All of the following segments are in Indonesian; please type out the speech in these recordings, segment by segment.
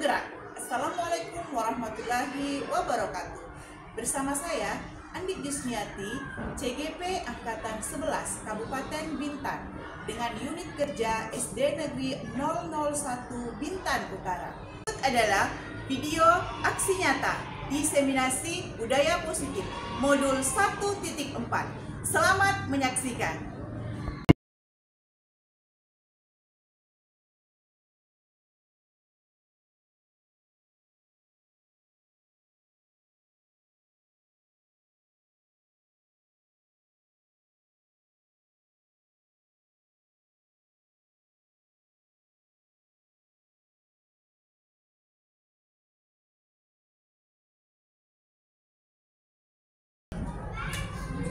Penggerak. Assalamualaikum warahmatullahi wabarakatuh. Bersama saya Andi Jusmiati, CGP Angkatan 11 Kabupaten Bintan dengan unit kerja SD Negeri 001 Bintan Utara. Berikut adalah video aksi nyata diseminasi budaya positif modul 1.4. Selamat menyaksikan.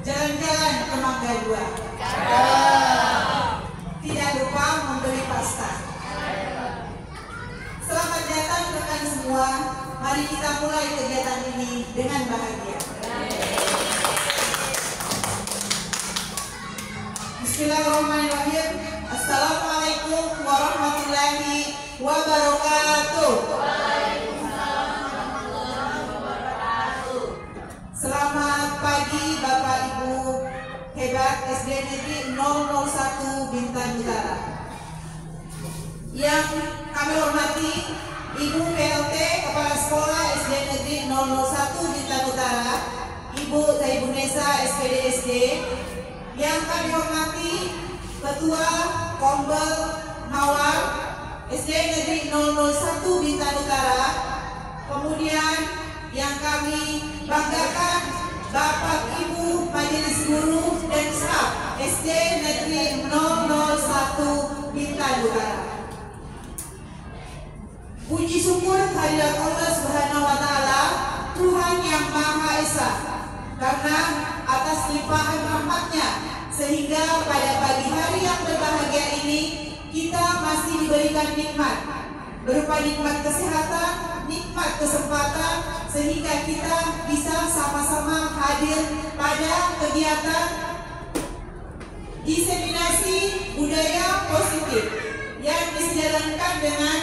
Jalan-jalan ke Mangga 2. Tidak lupa membeli pasta. Selamat datang rekan semua. Mari kita mulai kegiatan ini dengan bahagia. Bismillahirrahmanirrahim. Assalamualaikum warahmatullahi wabarakatuh. Selamat pagi Bapak Ibu hebat SD Negeri 001 Bintan Utara. Yang kami hormati Ibu PLT Kepala Sekolah SD Negeri 001 Bintan Utara, Ibu Zaibunesa SPD SD. Yang kami hormati Ketua Kombel Mawar SD Negeri 001 Bintan Utara. Kemudian yang kami banggakan Bapak Ibu Majelis Guru dan staf SD Negeri 001 Bintan Utara. Puji syukur kehadirat Allah Subhanahu wa Ta'ala, Tuhan yang Maha Esa, karena atas limpahan rahmat-Nya sehingga pada pagi hari yang berbahagia ini kita masih diberikan nikmat berupa nikmat kesehatan, nikmat kesempatan, sehingga kita bisa sama-sama hadir pada kegiatan diseminasi budaya positif yang dijalankan dengan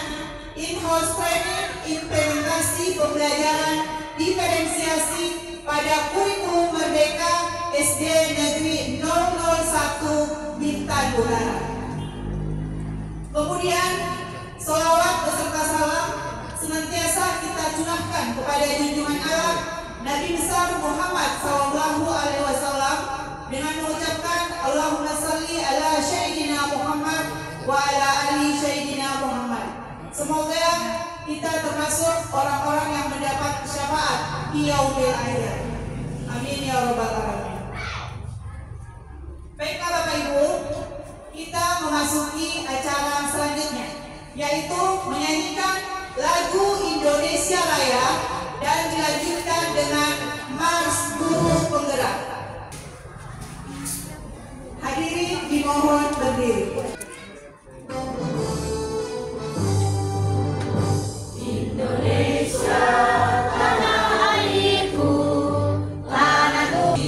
in-house training implementasi pembelajaran diferensiasi pada kurikulum Merdeka SD Negeri 001 Bintan Utara. Kemudian sholawat beserta salam senantiasa kita curahkan kepada junjungan alam Nabi besar Muhammad SAW dengan mengucapkan Allahumma salli ala Sayyidina Muhammad wa ala ali Sayyidina Muhammad. Semoga kita termasuk orang-orang yang mendapat syafaat di yaumil akhir. Amin ya rabbal alamin. Baiklah Bapak Ibu, kita memasuki acara selanjutnya, yaitu menyanyikan lagu Indonesia Raya dan dilanjutkan dengan Mars Guru Penggerak. Hadirin dimohon berdiri. Indonesia tanah airku, tanahku,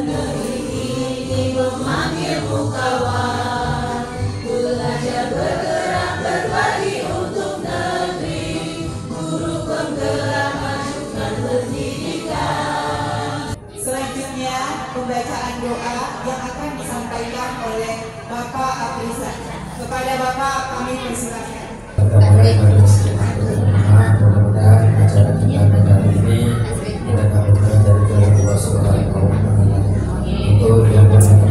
negeri ini memanggilmu kawan, belajar bergerak berbagi untuk negeri, guru penggerak masukkan pendidikan. Selanjutnya pembacaan doa yang akan disampaikan oleh Bapak Aprizan. Kepada Bapak kami persilakan. Mudah-mudahan acara kita kali ini kita kabulkan dari kedua sekolah kaum untuk yang pertama.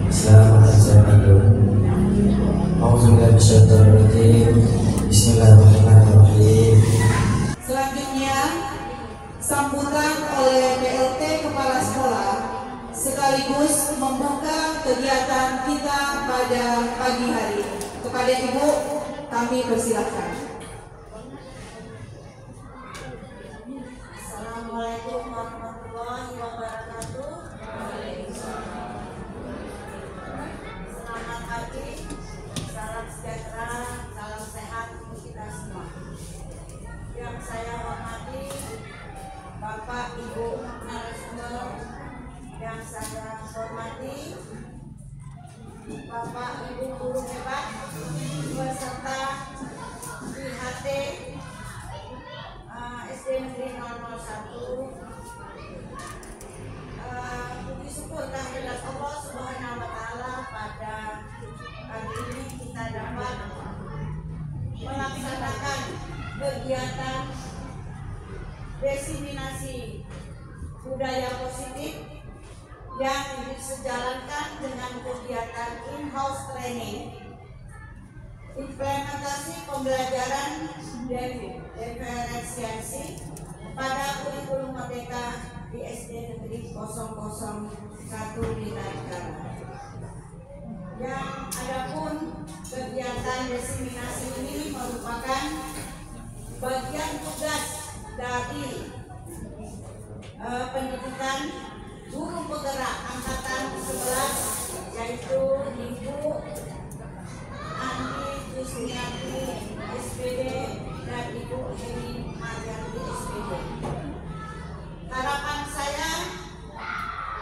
Bismillahirrahmanirrahim. Bismillahirrahmanirrahim. Selanjutnya sambutan oleh PLT Kepala Sekolah sekaligus membuka kegiatan kita pada pagi hari. Kepada Ibu kami persilakan. Assalamualaikum warahmatullahi wabarakatuh. Selamat pagi, salam sejahtera, salam sehat untuk kita semua. Yang saya hormati Bapak Ibu narasumber, yang saya hormati Bapak Ibu guru hebat beserta IHT Puji syukur kehadirat Allah Subhanahu wa Ta'ala pada pagi ini kita dapat melaksanakan kegiatan diseminasi budaya positif yang disejalankan dengan kegiatan in-house training, implementasi pembelajaran diferensiasi pada kurikulum merdeka di SD Negeri 001 Blitar. Yang adapun kegiatan diseminasi ini merupakan bagian tugas dari pendidikan guru penggerak angkatan 11, yaitu Ibu Andi Kusmiati SPD dan Ibu Heni Marianti SPD. Harapan saya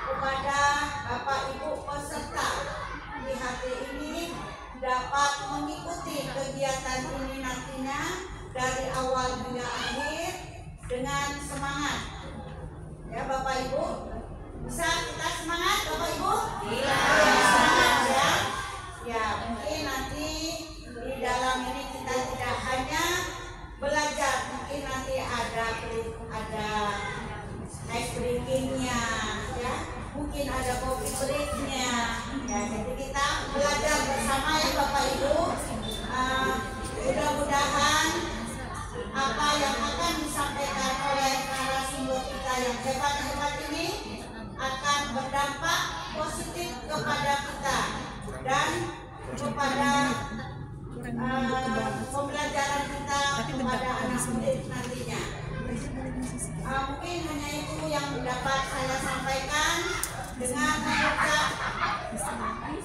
kepada Bapak Ibu peserta IHT ini dapat mengikuti kegiatan ini nantinya dari awal hingga akhir dengan semangat. Ya Bapak Ibu, bisa kita semangat Bapak Ibu? Iya. Semangat ya. Ya mungkin nanti di dalam ini kita tidak hanya belajar, mungkin nanti ada ice breakingnya, ya, mungkin ada coffee breaknya, ya. Jadi kita belajar bersama ya Bapak Ibu. Mudah-mudahan apa yang akan disampaikan oleh narasumber kita yang hebat-hebat ini akan berdampak positif kepada kita dan kepada pembelajaran kita kepada anak didik nantinya. Mungkin hanya itu yang dapat saya sampaikan dengan mengucap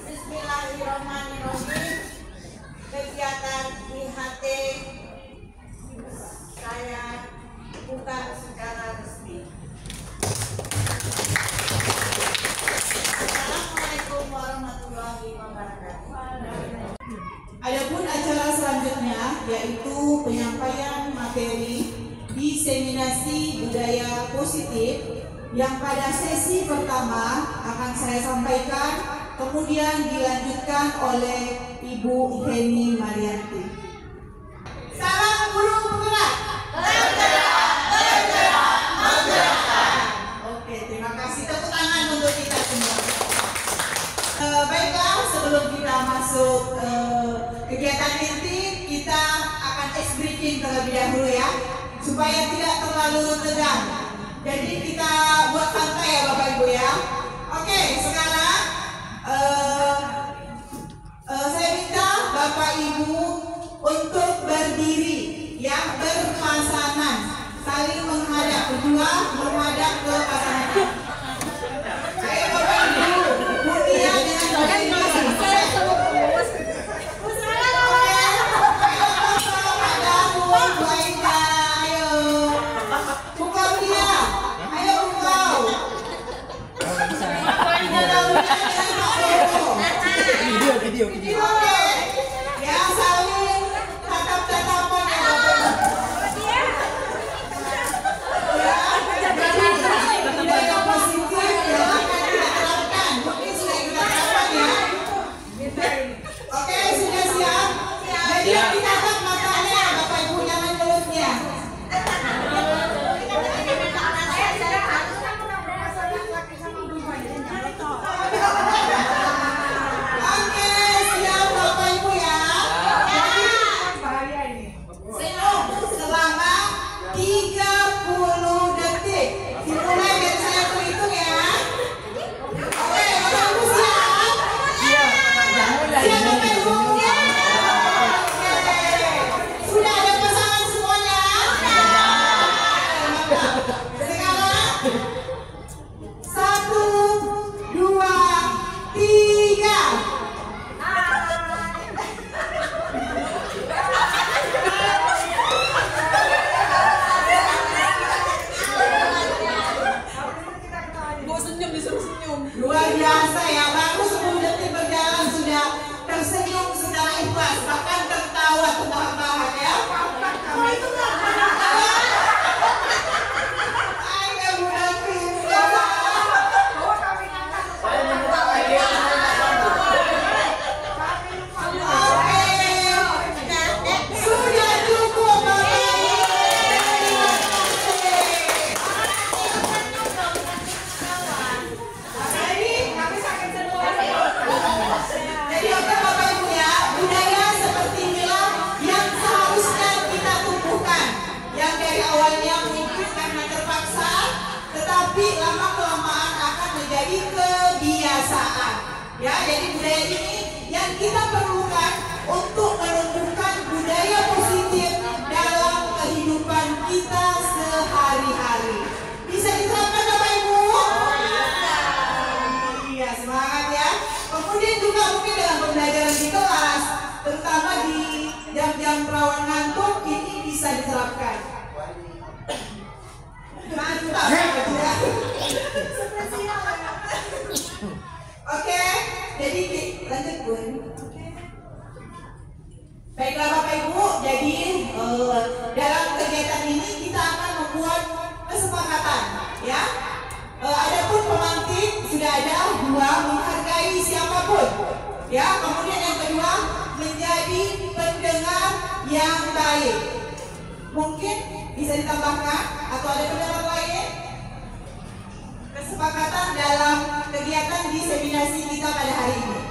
Bismillahirrahmanirrahim. Kegiatan IHT saya buka secara resmi. Assalamualaikum warahmatullahi wabarakatuh. Adapun acara selanjutnya yaitu penyampaian materi diseminasi budaya positif yang pada sesi pertama akan saya sampaikan, kemudian dilanjutkan oleh Ibu Heni Marianti. Salam guru penggerak. Oke, terima kasih. Tepuk tangan untuk kita semua. Baiklah, sebelum kita masuk kegiatan inti, kita akan ice breaking terlebih dahulu ya, supaya tidak terlalu tegang. Jadi kita buat santai ya Bapak Ibu ya. Oke, sekarang saya minta Bapak Ibu untuk berdiri ya, berpasangan, saling menghadap, berdua menghadap ke pasangan. Saya Bapak Ibu, Mutia dengan Bapak Ibu. Video. Oke, ya saling tatap-tatapan ya Bapak. terpaksa, tetapi lama-kelamaan akan menjadi kebiasaan. Ya, jadi budaya ini yang kita perlukan untuk menumbuhkan budaya positif dalam kehidupan kita sehari-hari. Bisa diterapkan Bapak Ibu? Iya, semangat ya. Kemudian juga mungkin dalam pembelajaran di kelas, terutama di jam-jam rawan ngantuk, ini bisa diterapkan. Mantap ya. Oke, jadi lanjut Bu. Baiklah Bapak Ibu, jadi dalam kegiatan ini kita akan membuat kesepakatan, ya. Adapun pemantik sudah ada 2, menghargai siapapun, ya. Kemudian yang kedua, menjadi pendengar yang baik. Mungkin bisa ditambahkan atau ada pendapat lain? Kesepakatan dalam kegiatan diseminasi kita pada hari ini.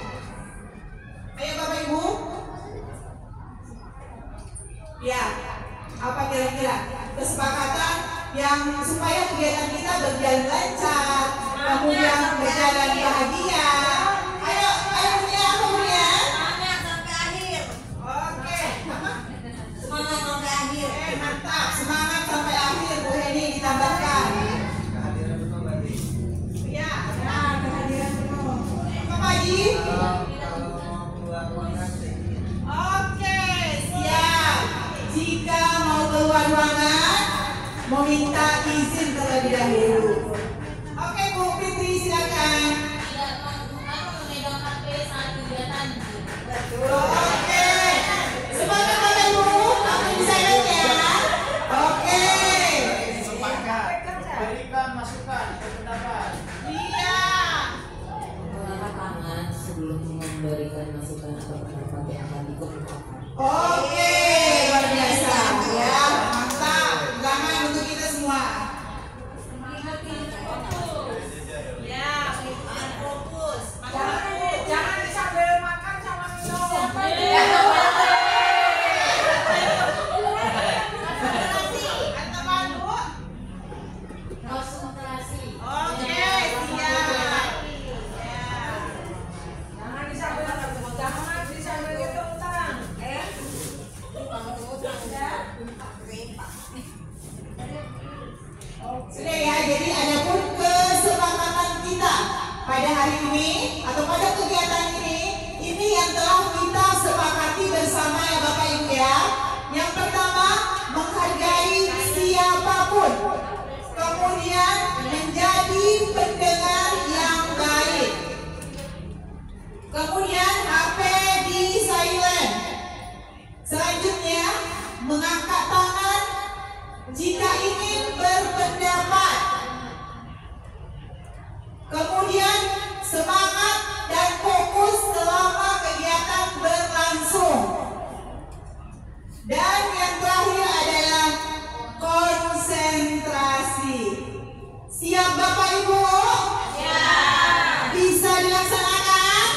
Ayo Bapak Ibu. Ya, apa kira-kira kesepakatan yang supaya kegiatan kita berjalan lancar, kemudian berjalan bahagia. Ayo punya apa punya? Semangat sampai akhir. Oke. Semangat sampai akhir. Mantap, semangat sampai akhir Bu Heni ditambahkan. Ya, kehadiran penuh. Pak Haji? Oke, siap. Jika mau keluar ruangan, meminta izin terlebih dahulu. Oke Bu Fitri, silakan. Tidak melakukan memegang HP saat kegiatan. Oke, semangat Bapak Ibu, kamu bisa ya. Oke. Sepakat, berikan masukan atau pendapat. Iya. Mengangkat tangan sebelum memberikan masukan atau pendapat yang akan dikemukakan. Oke, luar biasa ya, mantap. Tangan untuk kita semua. Ya, fokus. Jangan sambil makan sama minum. Teman Bu. Konsentrasi. Oke, siap. Jangan disambil hitung utang. Sudah ya, jadi ada pun kesepakatan kita pada hari ini atau pada kegiatan ini yang telah kita sepakati bersama ya Bapak Ibu ya. Yang pertama, menghargai siapapun. Kemudian menjadi pendengar yang baik. Kemudian HP di silent. Selanjutnya, mengangkat tangan jika ingin berpendapat. Kemudian semangat dan fokus selama kegiatan berlangsung. Dan yang terakhir adalah konsentrasi. Siap Bapak Ibu? Ya. Bisa dilaksanakan?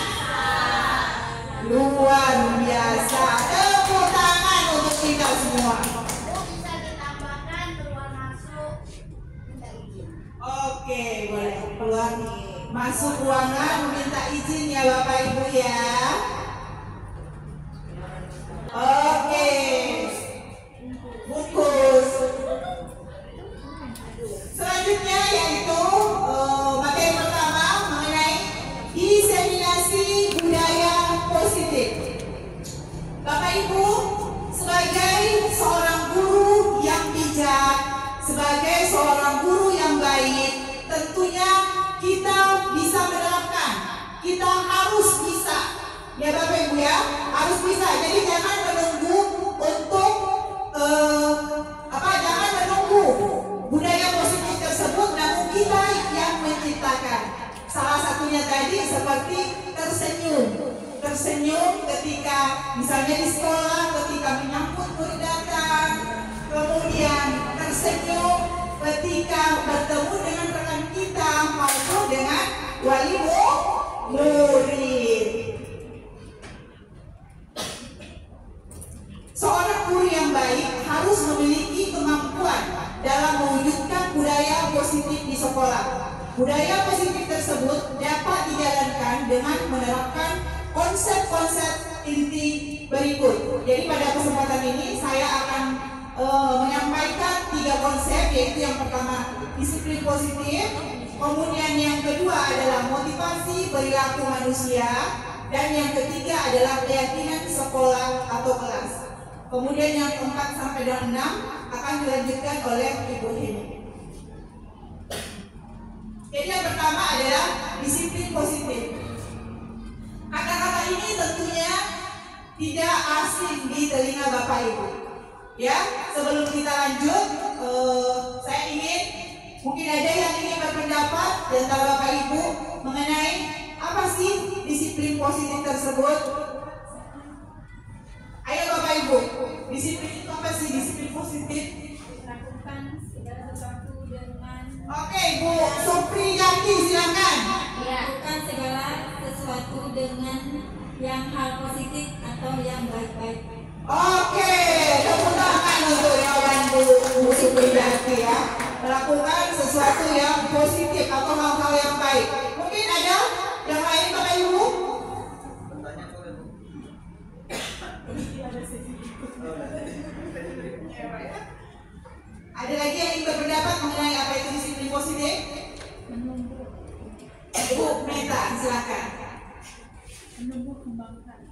Luar biasa. Tepuk tangan untuk kita semua. Bisa ditambahkan keluar masuk minta izin. Oke, boleh keluar masuk ruangan minta izin ya Bapak Ibu ya. Oke, bungkus. Selanjutnya yaitu materi pertama mengenai diseminasi budaya positif. Bapak Ibu, sebagai seorang guru yang bijak, sebagai seorang guru yang baik, tentunya kita bisa menerapkan, kita harus bisa, ya Bapak Ibu ya, harus bisa. Jadi jangan menunggu untuk jangan menunggu budaya positif tersebut, namun kita yang menciptakan. Salah satunya tadi seperti tersenyum ketika misalnya di sekolah, ketika menyambut murid datang, kemudian tersenyum ketika bertemu dengan rekan kita maupun dengan wali murid. Seorang guru yang baik harus memiliki kemampuan dalam mewujudkan menumbuhkan budaya positif di sekolah. Budaya positif tersebut dapat dijalankan dengan menerapkan konsep-konsep inti berikut. Jadi pada kesempatan ini saya akan menyampaikan 3 konsep, yaitu yang pertama disiplin positif, kemudian yang kedua adalah motivasi perilaku manusia, dan yang ketiga adalah keyakinan sekolah atau kelas. Kemudian yang keempat sampai dengan 6 akan dilanjutkan oleh Ibu Heni. Jadi yang pertama adalah disiplin positif. Kata-kata ini tentunya tidak asing di telinga Bapak Ibu. Ya, sebelum kita lanjut, saya ingin mungkin ada yang ingin berpendapat di antara Bapak Ibu mengenai apa sih disiplin positif tersebut. Ayo Bapak Ibu, disiplin itu apa sih disiplin positif? Lakukan segala sesuatu dengan Oke, Bu Supriyati silakan. lakukan segala sesuatu dengan yang hal positif atau yang baik-baik. Oke, tepuk tangan untuk jawaban Bu Supriyati ya. Melakukan sesuatu yang positif atau hal-hal yang baik. Mungkin ada yang lain Bapak Ibu? Ada lagi yang ingin berpendapat mengenai apa itu disiplin positif? Bu Meta, silakan. Menumbuh kembangkan.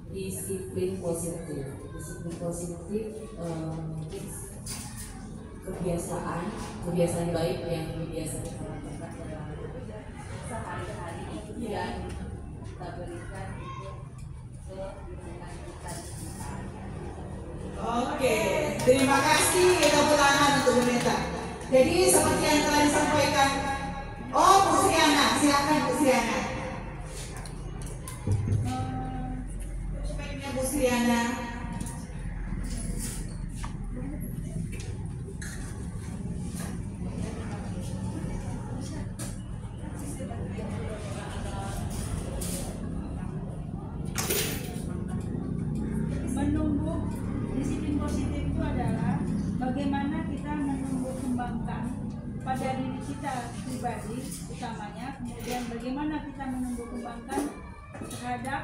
Disiplin positif mungkin kebiasaan baik yang biasa kita lakukan dalam sehari-hari dan kita berikan itu ke lingkungan kita. Oke, terima kasih, tepuk tangan untuk Bu Meta. Jadi seperti yang telah disampaikan, Bu Sriana, silakan Bu Sriana. Bu Sriana. Menumbuh disiplin positif itu adalah bagaimana kita menumbuh kembangkan pada diri kita pribadi utamanya, kemudian bagaimana kita menumbuh kembangkan terhadap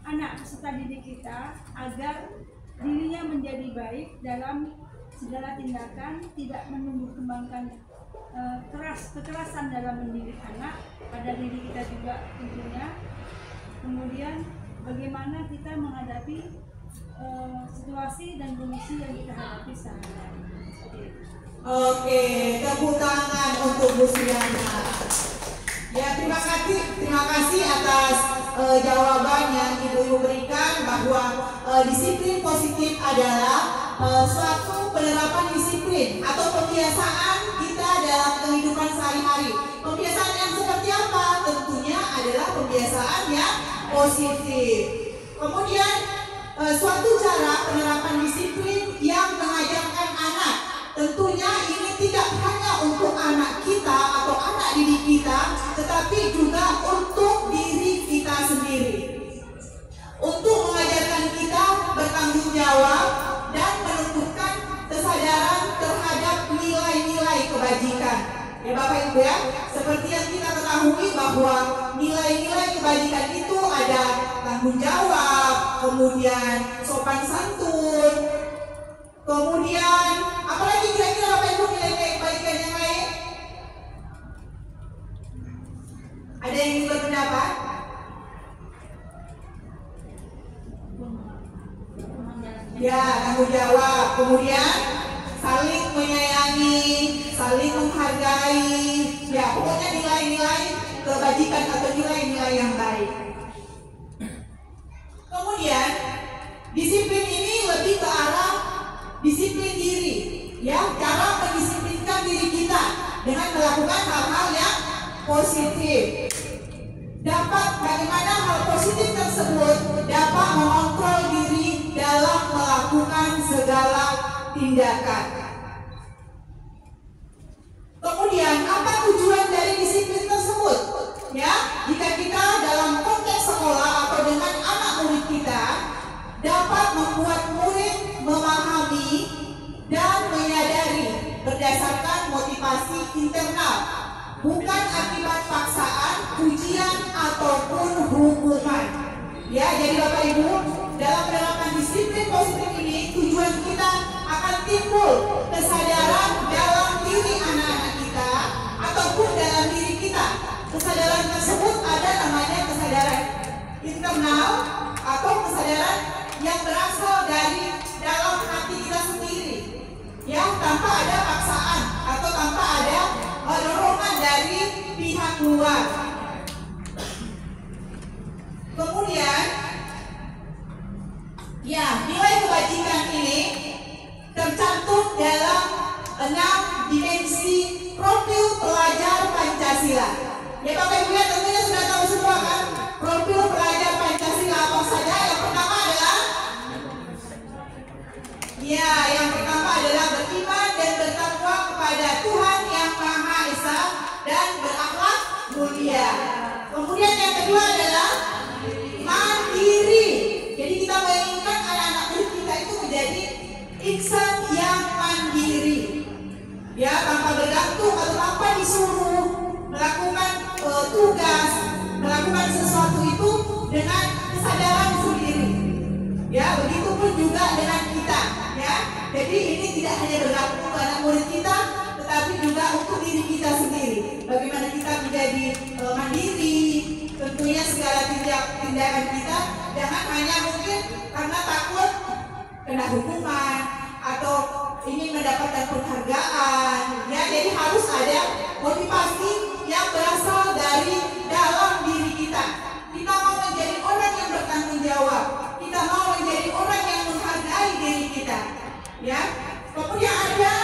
anak peserta didik kita agar dirinya menjadi baik dalam segala tindakan, tidak menumbuh kembangkan kekerasan dalam mendidik anak pada diri kita juga tentunya. Kemudian bagaimana kita menghadapi situasi dan kondisi yang kita hadapi sehari-hari. Oke, tepuk tangan untuk Bu Sriana. Ya, terima kasih atas jawaban yang Ibu berikan bahwa disiplin positif adalah suatu penerapan disiplin atau kebiasaan kita dalam kehidupan sehari-hari. Kebiasaan yang seperti apa? Tentunya adalah kebiasaan yang positif. Kemudian suatu cara penerapan disiplin yang mengajarkan anak. Tentunya ini tidak hanya untuk anak kita atau anak didik kita, tetapi juga untuk diri kita sendiri. Untuk mengajarkan kita bertanggung jawab dan menumbuhkan kesadaran terhadap nilai-nilai kebajikan. Ya Bapak Ibu ya, seperti yang kita ketahui bahwa nilai-nilai kebajikan itu ada tanggung jawab, kemudian sopan santun, kemudian apalagi kira-kira Bapak Ibu nilai-nilai kebajikan yang lain? Ada yang ingin berpendapat? Ya, tanggung jawab, kemudian saling menyayangi, saling menghargai, ya pokoknya nilai-nilai kebajikan atau nilai-nilai yang baik. Kemudian disiplin ini lebih ke arah disiplin diri, ya, cara mendisiplinkan diri kita dengan melakukan hal-hal yang positif. Dapat bagaimana hal positif tersebut dapat mengontrol diri dalam melakukan segala tindakan. Kemudian apa tujuan dari disiplin tersebut? Ya, jika kita dalam konteks sekolah atau dengan anak murid kita dapat membuat hukuman. Ya, jadi Bapak Ibu, dalam penerapan disiplin positif ini tujuan kita akan timbul kesadaran dalam diri anak-anak kita ataupun dalam diri kita. Kesadaran tersebut ada namanya kesadaran internal atau kesadaran yang berasal dari dalam hati kita sendiri, ya, tanpa ada paksaan atau tanpa ada dorongan dari pihak luar. Kemudian, ya, nilai kebajikan ini tercantum dalam 6 dimensi profil pelajar Pancasila. Ya Bapak Ibu ya, tentunya sudah tahu semua kan profil pelajar Pancasila apa saja. Yang pertama adalah, ya, yang pertama adalah beriman dan bertakwa kepada Tuhan Yang Maha Esa dan berakhlak mulia. Kemudian yang kedua adalah mandiri. Jadi kita menginginkan anak-anak murid kita itu menjadi insan yang mandiri, ya, tanpa bergantung atau tanpa disuruh melakukan tugas, melakukan sesuatu itu dengan kesadaran sendiri. Ya, begitupun juga dengan kita, ya. Jadi ini tidak hanya berlaku untuk anak murid kita, tetapi juga untuk diri kita sendiri. Bagaimana kita menjadi mandiri, tentunya segala tindakan kita jangan hanya mungkin karena takut kena hukuman atau ingin mendapatkan penghargaan, ya. Jadi harus ada motivasi yang berasal dari dalam diri kita. Kita mau menjadi orang yang bertanggung jawab, kita mau menjadi orang yang menghargai diri kita, ya. Kemudian ada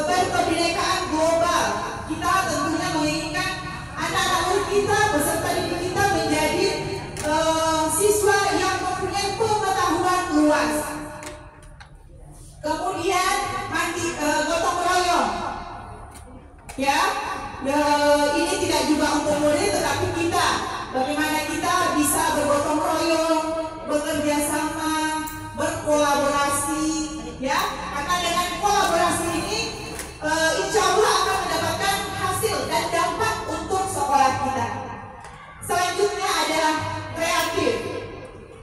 berkebinekaan global. Kita tentunya menginginkan anak-anak murid kita beserta didik kita menjadi siswa yang mempunyai pengetahuan luas. Kemudian gotong royong, ya. Ini tidak juga untuk murid tetapi kita, bagaimana kita bisa bergotong royong, bekerja sama, berkolaborasi, ya. Karena dengan kolaborasi ini insya Allah akan mendapatkan hasil dan dampak untuk sekolah kita. Selanjutnya adalah kreatif,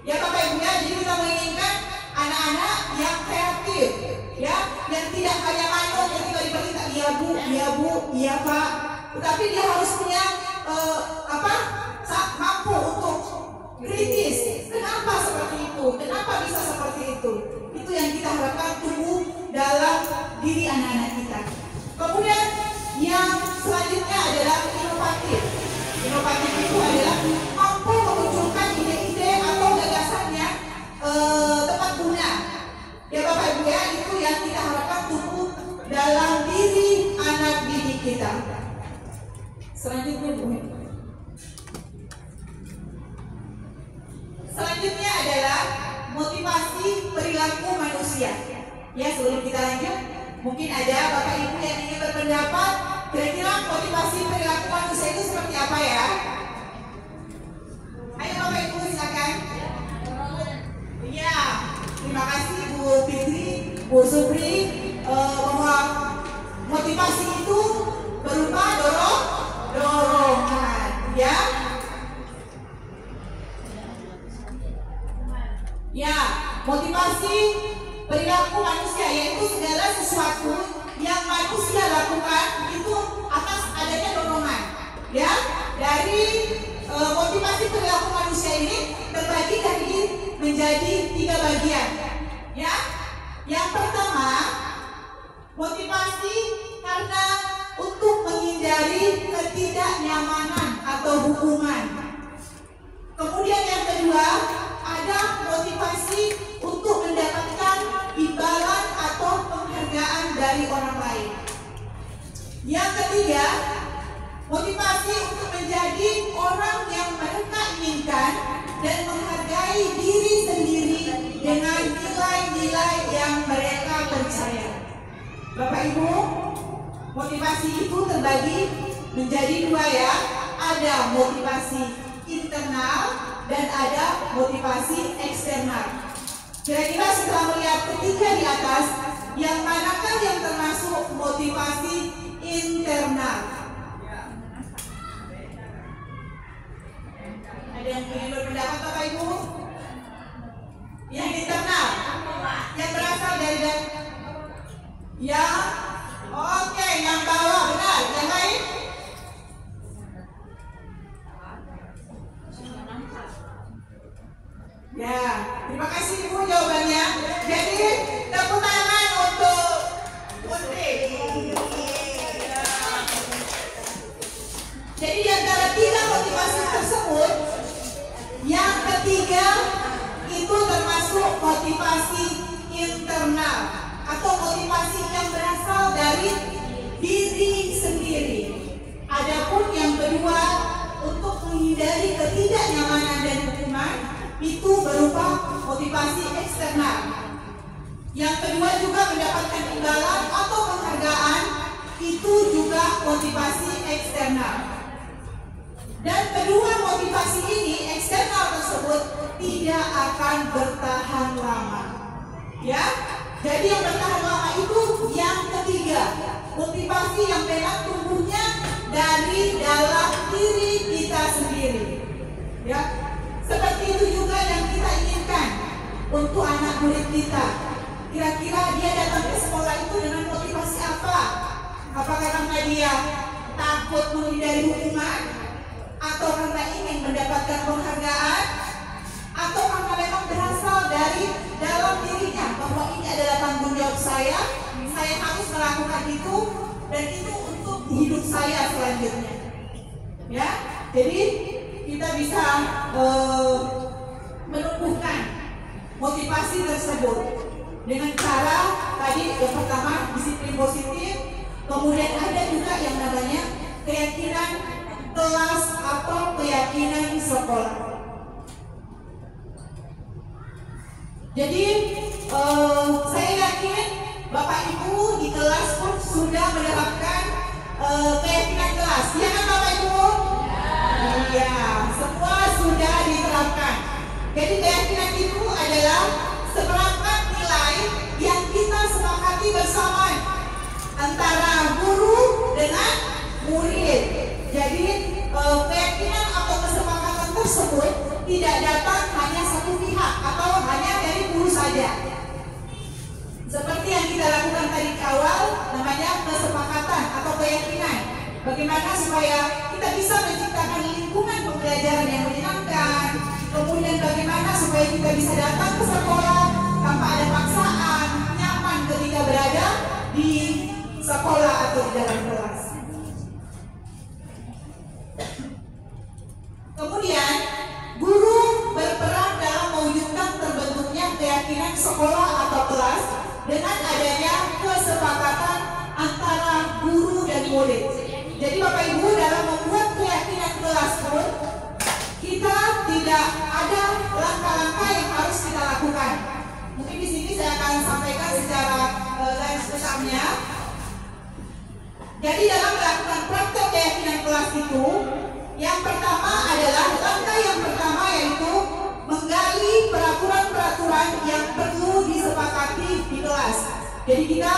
ya Bapak Ibu ya. Jadi kita menginginkan anak-anak yang kreatif, ya, yang tidak hanya manut ketika diperintah iya bu, iya pak, tetapi dia harus punya mampu untuk kritis. Kenapa seperti itu? Kenapa bisa seperti itu? Itu yang kita harapkan tumbuh dalam diri anak-anak kita. Kemudian yang selanjutnya adalah inovatif. Inovatif itu adalah mampu memunculkan ide-ide atau gagasannya tepat guna. Ya Bapak Ibu ya, itu yang kita harapkan tumbuh dalam diri anak didik kita. Selanjutnya Bu. Selanjutnya adalah motivasi perilaku manusia. Ya, sebelum kita lanjut, mungkin ada Bapak Ibu yang ingin berpendapat kira-kira motivasi perilaku manusia itu seperti apa ya? Ayo Bapak Ibu silakan. Ya, terima kasih Bu Fitri, Bu Supri, bahwa motivasi itu berupa dorongan, ya. Ya, motivasi perilaku manusia yaitu segala sesuatu yang manusia lakukan itu atas adanya dorongan, ya. Dari motivasi perilaku manusia ini terbagi menjadi 3 bagian, ya. Yang pertama, motivasi karena untuk menghindari ketidaknyamanan atau hukuman. Kemudian yang kedua, ada motivasi untuk mendapatkan imbalan atau penghargaan dari orang lain. Yang ketiga, motivasi untuk menjadi orang yang mereka inginkan dan menghargai diri sendiri dengan nilai-nilai yang mereka percaya. Bapak Ibu, motivasi itu terbagi menjadi 2 ya. Ada motivasi internal dan ada motivasi eksternal. Kira-kira setelah melihat ketiga di atas, yang manakah yang termasuk motivasi internal? yang ingin berpendapat Bapak Ibu? Yang internal, yang berasal dari yang oke, yang bawah benar, yang lain? Ya, terima kasih Ibu jawabannya. Jadi tepuk tangan untuk Putri. Jadi di antara 3 motivasi tersebut, yang ketiga itu termasuk motivasi internal atau motivasi yang berasal dari diri sendiri. Adapun yang kedua, untuk menghindari ketidaknyamanan dan hukuman, itu berupa motivasi eksternal. Yang kedua juga mendapatkan imbalan atau penghargaan, itu juga motivasi eksternal. Dan kedua motivasi ini, eksternal tersebut, tidak akan bertahan lama. Ya, jadi yang bertahan lama itu yang ketiga, motivasi yang memang tumbuhnya dari dalam diri kita sendiri. Ya, seperti itu juga yang kita inginkan untuk anak murid kita. Kira-kira dia datang ke sekolah itu dengan motivasi apa? Apakah karena dia takut menghindari hukuman? Atau karena ingin mendapatkan penghargaan? Atau karena memang berasal dari dalam dirinya bahwa ini adalah tanggung jawab saya harus melakukan itu, dan itu untuk hidup saya selanjutnya. Ya, jadi kita bisa menumbuhkan motivasi tersebut dengan cara tadi yang pertama disiplin positif, kemudian ada juga yang namanya keyakinan kelas atau keyakinan sekolah. Jadi saya yakin Bapak Ibu di kelas pun sudah menerapkan keyakinan kelas, ya kan Bapak Ibu? Iya, semua sudah diterapkan. Jadi keyakinan itu adalah seperangkat nilai yang kita sepakati bersama antara guru dengan murid. Jadi keyakinan atau kesepakatan tersebut tidak datang hanya satu pihak atau hanya dari guru saja. Seperti yang kita lakukan tadi di awal, namanya kesepakatan atau keyakinan. Bagaimana supaya kita bisa menciptakan lingkungan pembelajaran yang menyenangkan. Kemudian bagaimana supaya kita bisa datang ke sekolah tanpa ada paksaan, nyaman ketika berada di sekolah atau di dalam kelas. Kemudian guru berperan dalam mewujudkan terbentuknya keyakinan sekolah atau kelas dengan adanya kesepakatan antara guru dan murid. Jadi Bapak Ibu dalam membuat keyakinan kelas pun kita tidak ada langkah-langkah yang harus kita lakukan. Mungkin di sini saya akan sampaikan secara garis besarnya. Jadi dalam melakukan praktek keyakinan kelas itu, yang pertama adalah langkah yang pertama yaitu menggali peraturan-peraturan yang perlu disepakati di kelas. Jadi kita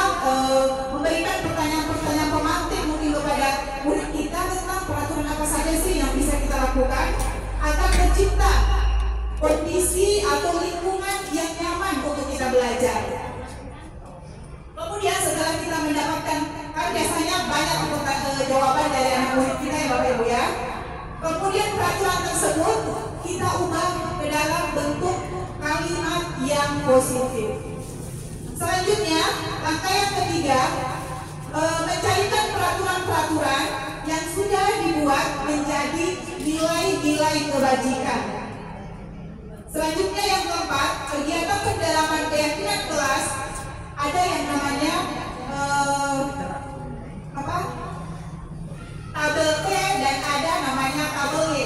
memberikan pertanyaan-pertanyaan pemantik mungkin kepada murid kita tentang peraturan apa saja sih yang bisa kita lakukan agar tercipta kondisi atau lingkungan yang nyaman untuk kita belajar. Kemudian setelah kita mendapatkan, kan biasanya banyak jawaban dari anak murid kita ya Bapak Ibu ya. Kemudian peraturan tersebut kita ubah ke dalam bentuk kalimat yang positif. Selanjutnya, langkah yang ketiga, mencarikan peraturan-peraturan yang sudah dibuat menjadi nilai-nilai kebajikan. Selanjutnya yang keempat, kegiatan pendalaman keyakinan kelas ada yang namanya tabel P dan ada namanya tabel Y.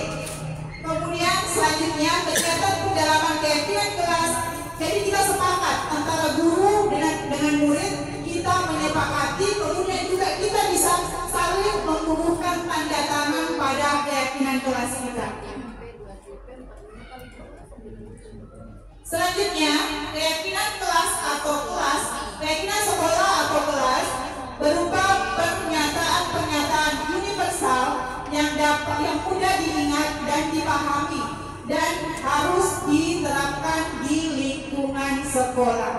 Kemudian selanjutnya kegiatan pendalaman keyakinan kelas. Jadi kita sepakat antara guru dengan murid, kita menyepakati, kemudian juga kita bisa saling membubuhkan tanda tangan pada keyakinan kelas kita. Selanjutnya, keyakinan kelas atau kelas, keyakinan sekolah atau kelas berupa pernyataan-pernyataan universal yang mudah diingat dan dipahami dan harus diterapkan di lingkungan sekolah.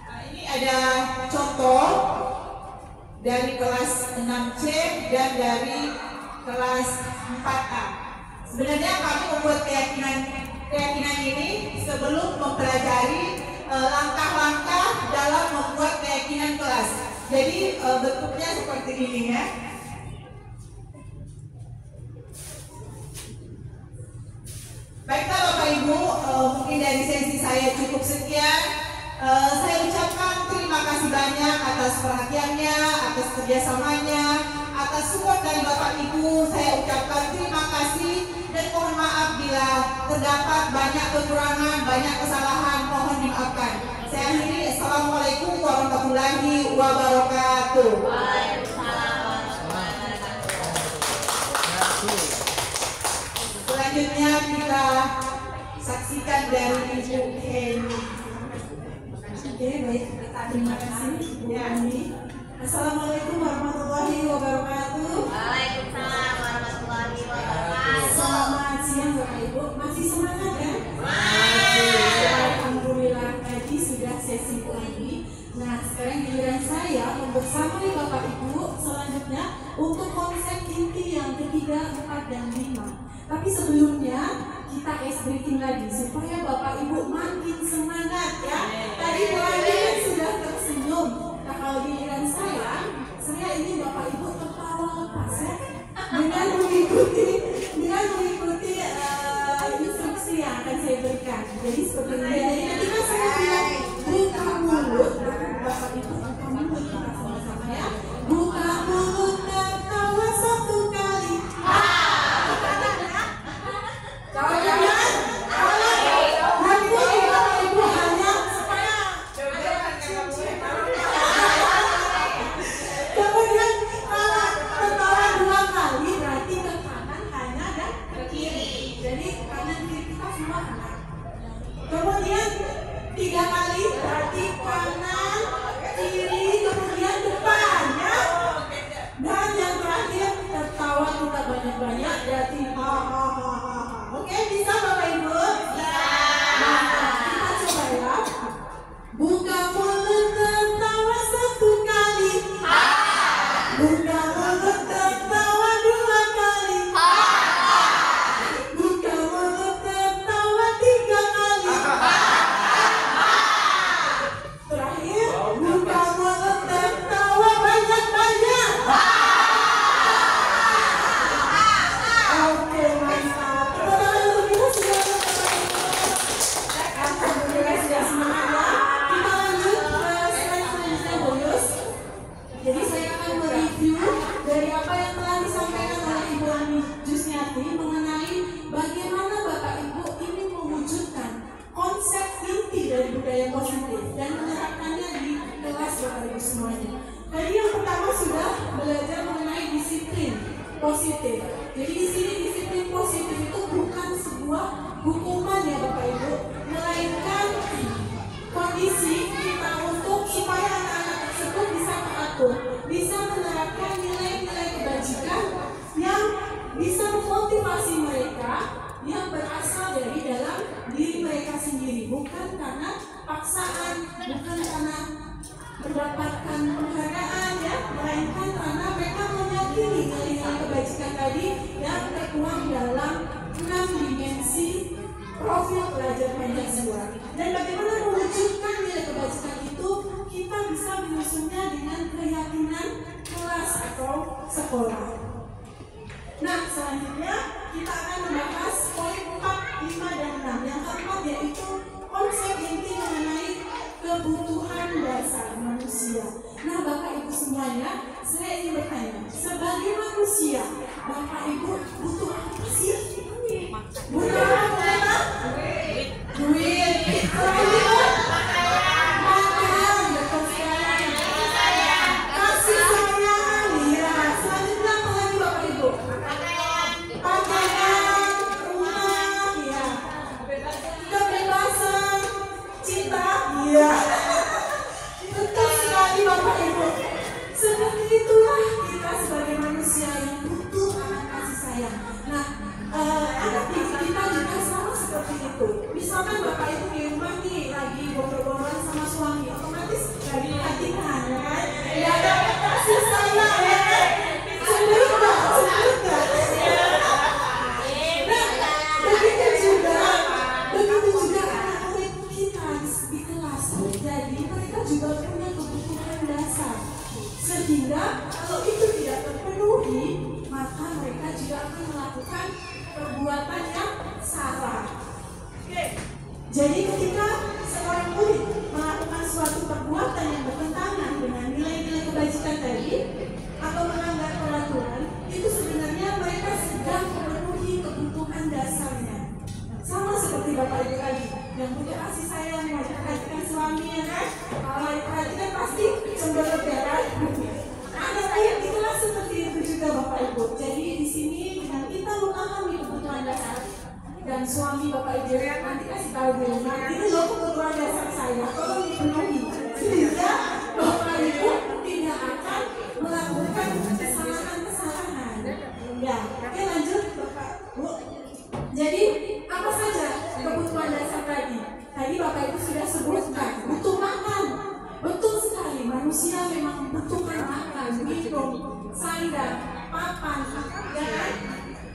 Nah, ini ada contoh dari kelas 6C dan dari kelas 4A. Sebenarnya kami membuat keyakinan ini sebelum mempelajari langkah-langkah dalam membuat keyakinan kelas. Jadi bentuknya seperti ini ya. Baiklah Bapak Ibu, mungkin dari sesi saya cukup sekian. Saya ucapkan terima kasih banyak atas perhatiannya, atas kerjasamanya, atas support dari Bapak Ibu. Saya ucapkan terima kasih dan mohon maaf bila terdapat banyak kekurangan, banyak kesalahan, mohon dimaafkan. Saya akhiri, Assalamualaikum warahmatullahi wabarakatuh. Selanjutnya kita saksikan dari Ibu Heni. Oke, baik, terima kasih Bu Ani. Assalamualaikum warahmatullahi wabarakatuh. Waalaikumsalam warahmatullahi wabarakatuh. Selamat siang Bapak Ibu, masih semangat ya? Masih. Alhamdulillah, tadi sudah sesi lagi. Nah, sekarang giliran saya membersamai Bapak Ibu selanjutnya untuk konsep inti yang ketiga, 4, dan 5. Tapi sebelumnya kita ice breaking lagi supaya Bapak Ibu makin semangat ya. Tadi mulai sudah tersenyum. Nah, kalau giliran saya ini Bapak Ibu tertawa lepas ya dengan mengikuti instruksi yang akan saya berikan. Jadi seperti ini. Jadi ketika saya bilang buka mulut, Bapak Ibu buka mulut kita sama-sama ya. Buka mulut tertawa 1 kali. Kemudian 3 kali berarti kanan, kiri, kemudian depan ya. Dan yang terakhir tertawa kita banyak-banyak berarti ha ha ha ha. Oke, bisa Bapak Ibu? Nah, kita coba ya. Buka mulut tertawa 1 kali. Buka mulut tertawa 2 kali. Buka mulut tertawa 3 kali. Terakhir, buka mulut tertawa banyak-banyak. Oke, mantap. Teman-teman kita sudah alhamdulillah sudah semangat ya. Kita lanjut ke slide selanjutnya, Boyus. Jadi saya akan mereview dari apa yang telah disampaikan oleh Ibu Ani Jusniati mengenai bagaimana Bapak Ibu ini mewujudkan konsep inti dari budaya positif dan menerapkannya di kelas Bapak Ibu semuanya. Tadi yang pertama sudah belajar mengenai disiplin positif. Jadi di sini disiplin positif itu bukan sebuah hukuman ya Bapak Ibu, melainkan kondisi kita untuk supaya anak-anak tersebut bisa teratur, bisa menerapkan nilai-nilai kebajikan yang bisa memotivasi mereka yang berasal dari dalam diri mereka sendiri, bukan karena paksaan, bukan karena mendapatkan penghargaan ya, melainkan karena mereka meyakini nilai-nilai kebajikan tadi yang tertuang dalam 6 dimensi profil pelajar Pancasila. Dan bagaimana mewujudkan nilai kebajikan itu, kita bisa menyusunnya dengan keyakinan kelas atau sekolah. Nah, selanjutnya kita akan membahas poin 4, 5, dan 6. Yang keempat yaitu konsep inti mengenai kebutuhan dasar manusia. Nah, Bapak Ibu semuanya, saya ingin bertanya, sebagai manusia, Bapak Ibu butuh apa sih? Butuh apa? Duit. Makan, betul sekali. Kasih sayang, ya. Selanjutnya apa lagi Bapak Ibu? Pakaian. anak didik kita juga sama seperti itu. Misalkan bapak ibu di rumah nih lagi ngobrol-ngobrolan sama suami, otomatis lagi perhatikan, ya kan? Ya ada kasih sayang, ya kan? Cemberut nggak? Cemberut nggak? Nah, begitu juga anak murid kita di kelas. Jadi mereka juga punya kebutuhan dasar. Sehingga kalau itu tidak terpenuhi, maka mereka juga akan melakukan perbuatan yang salah. Jadi ketika seorang murid melakukan suatu perbuatan yang bertentangan dengan nilai-nilai kebajikan tadi atau melanggar peraturan, itu sebenarnya mereka sedang memenuhi kebutuhan dasarnya. Sama seperti bapak ibu tadi yang butuh kasih sayang, wajib perhatikan suami, ya kan? Kalau diperhatikan pasti cemberut, ya kan? Anak murid di kelas seperti itu juga bapak ibu. Jadi di sini dengan kita memahami kebutuhan dasar dan suami bapak ibu nanti kasih tahu di rumah, ini loh kebutuhan dasar saya, tolong dipenuhi sehingga bapak ibu tidak akan melakukan kesalahan-kesalahan. Ya, oke lanjut bapak bu. Jadi apa saja kebutuhan dasar tadi? Tadi bapak ibu sudah sebutkan, butuh makan. Betul sekali, manusia memang membutuhkan makan, minum, sandang, papan, ya kan?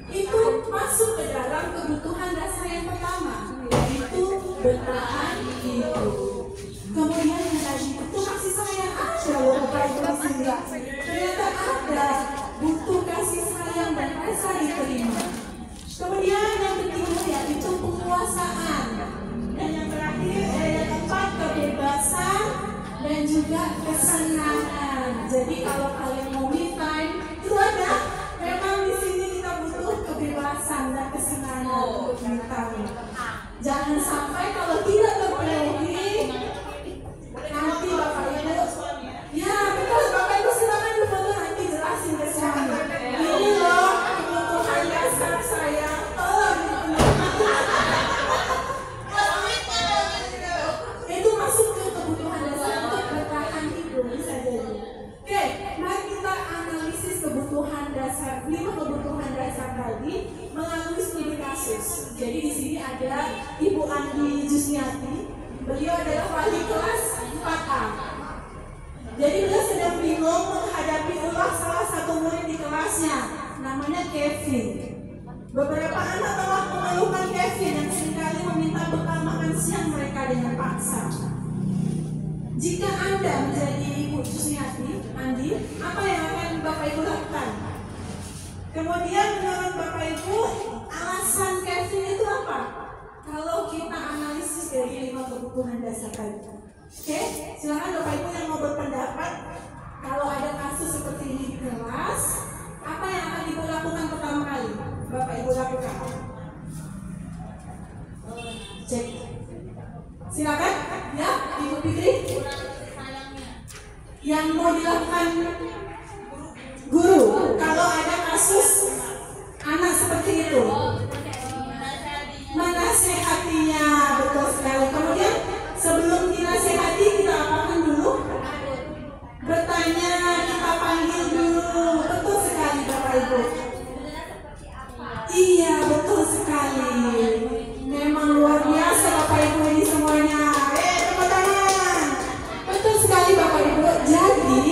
Itu masuk ke dalam kebutuhan dasar yang pertama, yaitu bertahan hidup. Kemudian yang tadi butuh kasih sayang, ada loh bapak ibu di sini. Ternyata ada butuh kasih sayang dan rasa diterima. Kemudian yang ketiga yaitu penguasaan. Dan yang terakhir yang keempat kebebasan dan juga kesenangan. Jadi kalau kalian mau me time itu ada. Memang di sini kita butuh kebebasan dan kesenangan untuk me time. Jangan sampai kalau tidak terpenuhi nanti bapak ibu. Ya betul bapak ibu silakan difoto nanti jelasin ke suami. Ini loh kebutuhan dasar saya. Tolong dipenuhi. Itu masuk ke kebutuhan dasar untuk bertahan hidup bisa jadi. Oke, mari kita analisis kebutuhan dasar 5 kebutuhan dasar tadi melalui studi kasus. Jadi di sini ada Ibu Andi Jusniati. Beliau adalah wali kelas 4A. Jadi beliau sedang bingung menghadapi ulah salah satu murid di kelasnya, namanya Kevin. Beberapa anak telah mengeluhkan Kevin yang seringkali meminta bekal makan siang mereka dengan paksa. Jika Anda menjadi Ibu Jusniati, Andi, apa yang akan Bapak Ibu lakukan? Kemudian menurut Bapak Ibu, alasan Kevin itu apa? Kalau kita analisis dari 5 kebutuhan dasar tadi. Oke, silakan Bapak Ibu yang mau berpendapat. Kalau ada kasus seperti ini di kelas, apa yang akan Ibu lakukan pertama kali? Bapak Ibu lakukan. Cek. Silakan, ya, Ibu Fitri. Yang mau dilakukan guru, kalau ada kasus anak seperti itu, menasehatinya, betul sekali. Kemudian sebelum dinasehati kita apakan dulu? Bertanya, kita panggil dulu, betul sekali Bapak Ibu. Iya, betul sekali. Memang luar biasa Bapak Ibu ini semuanya. Tepuk tangan. Betul sekali Bapak Ibu. Jadi,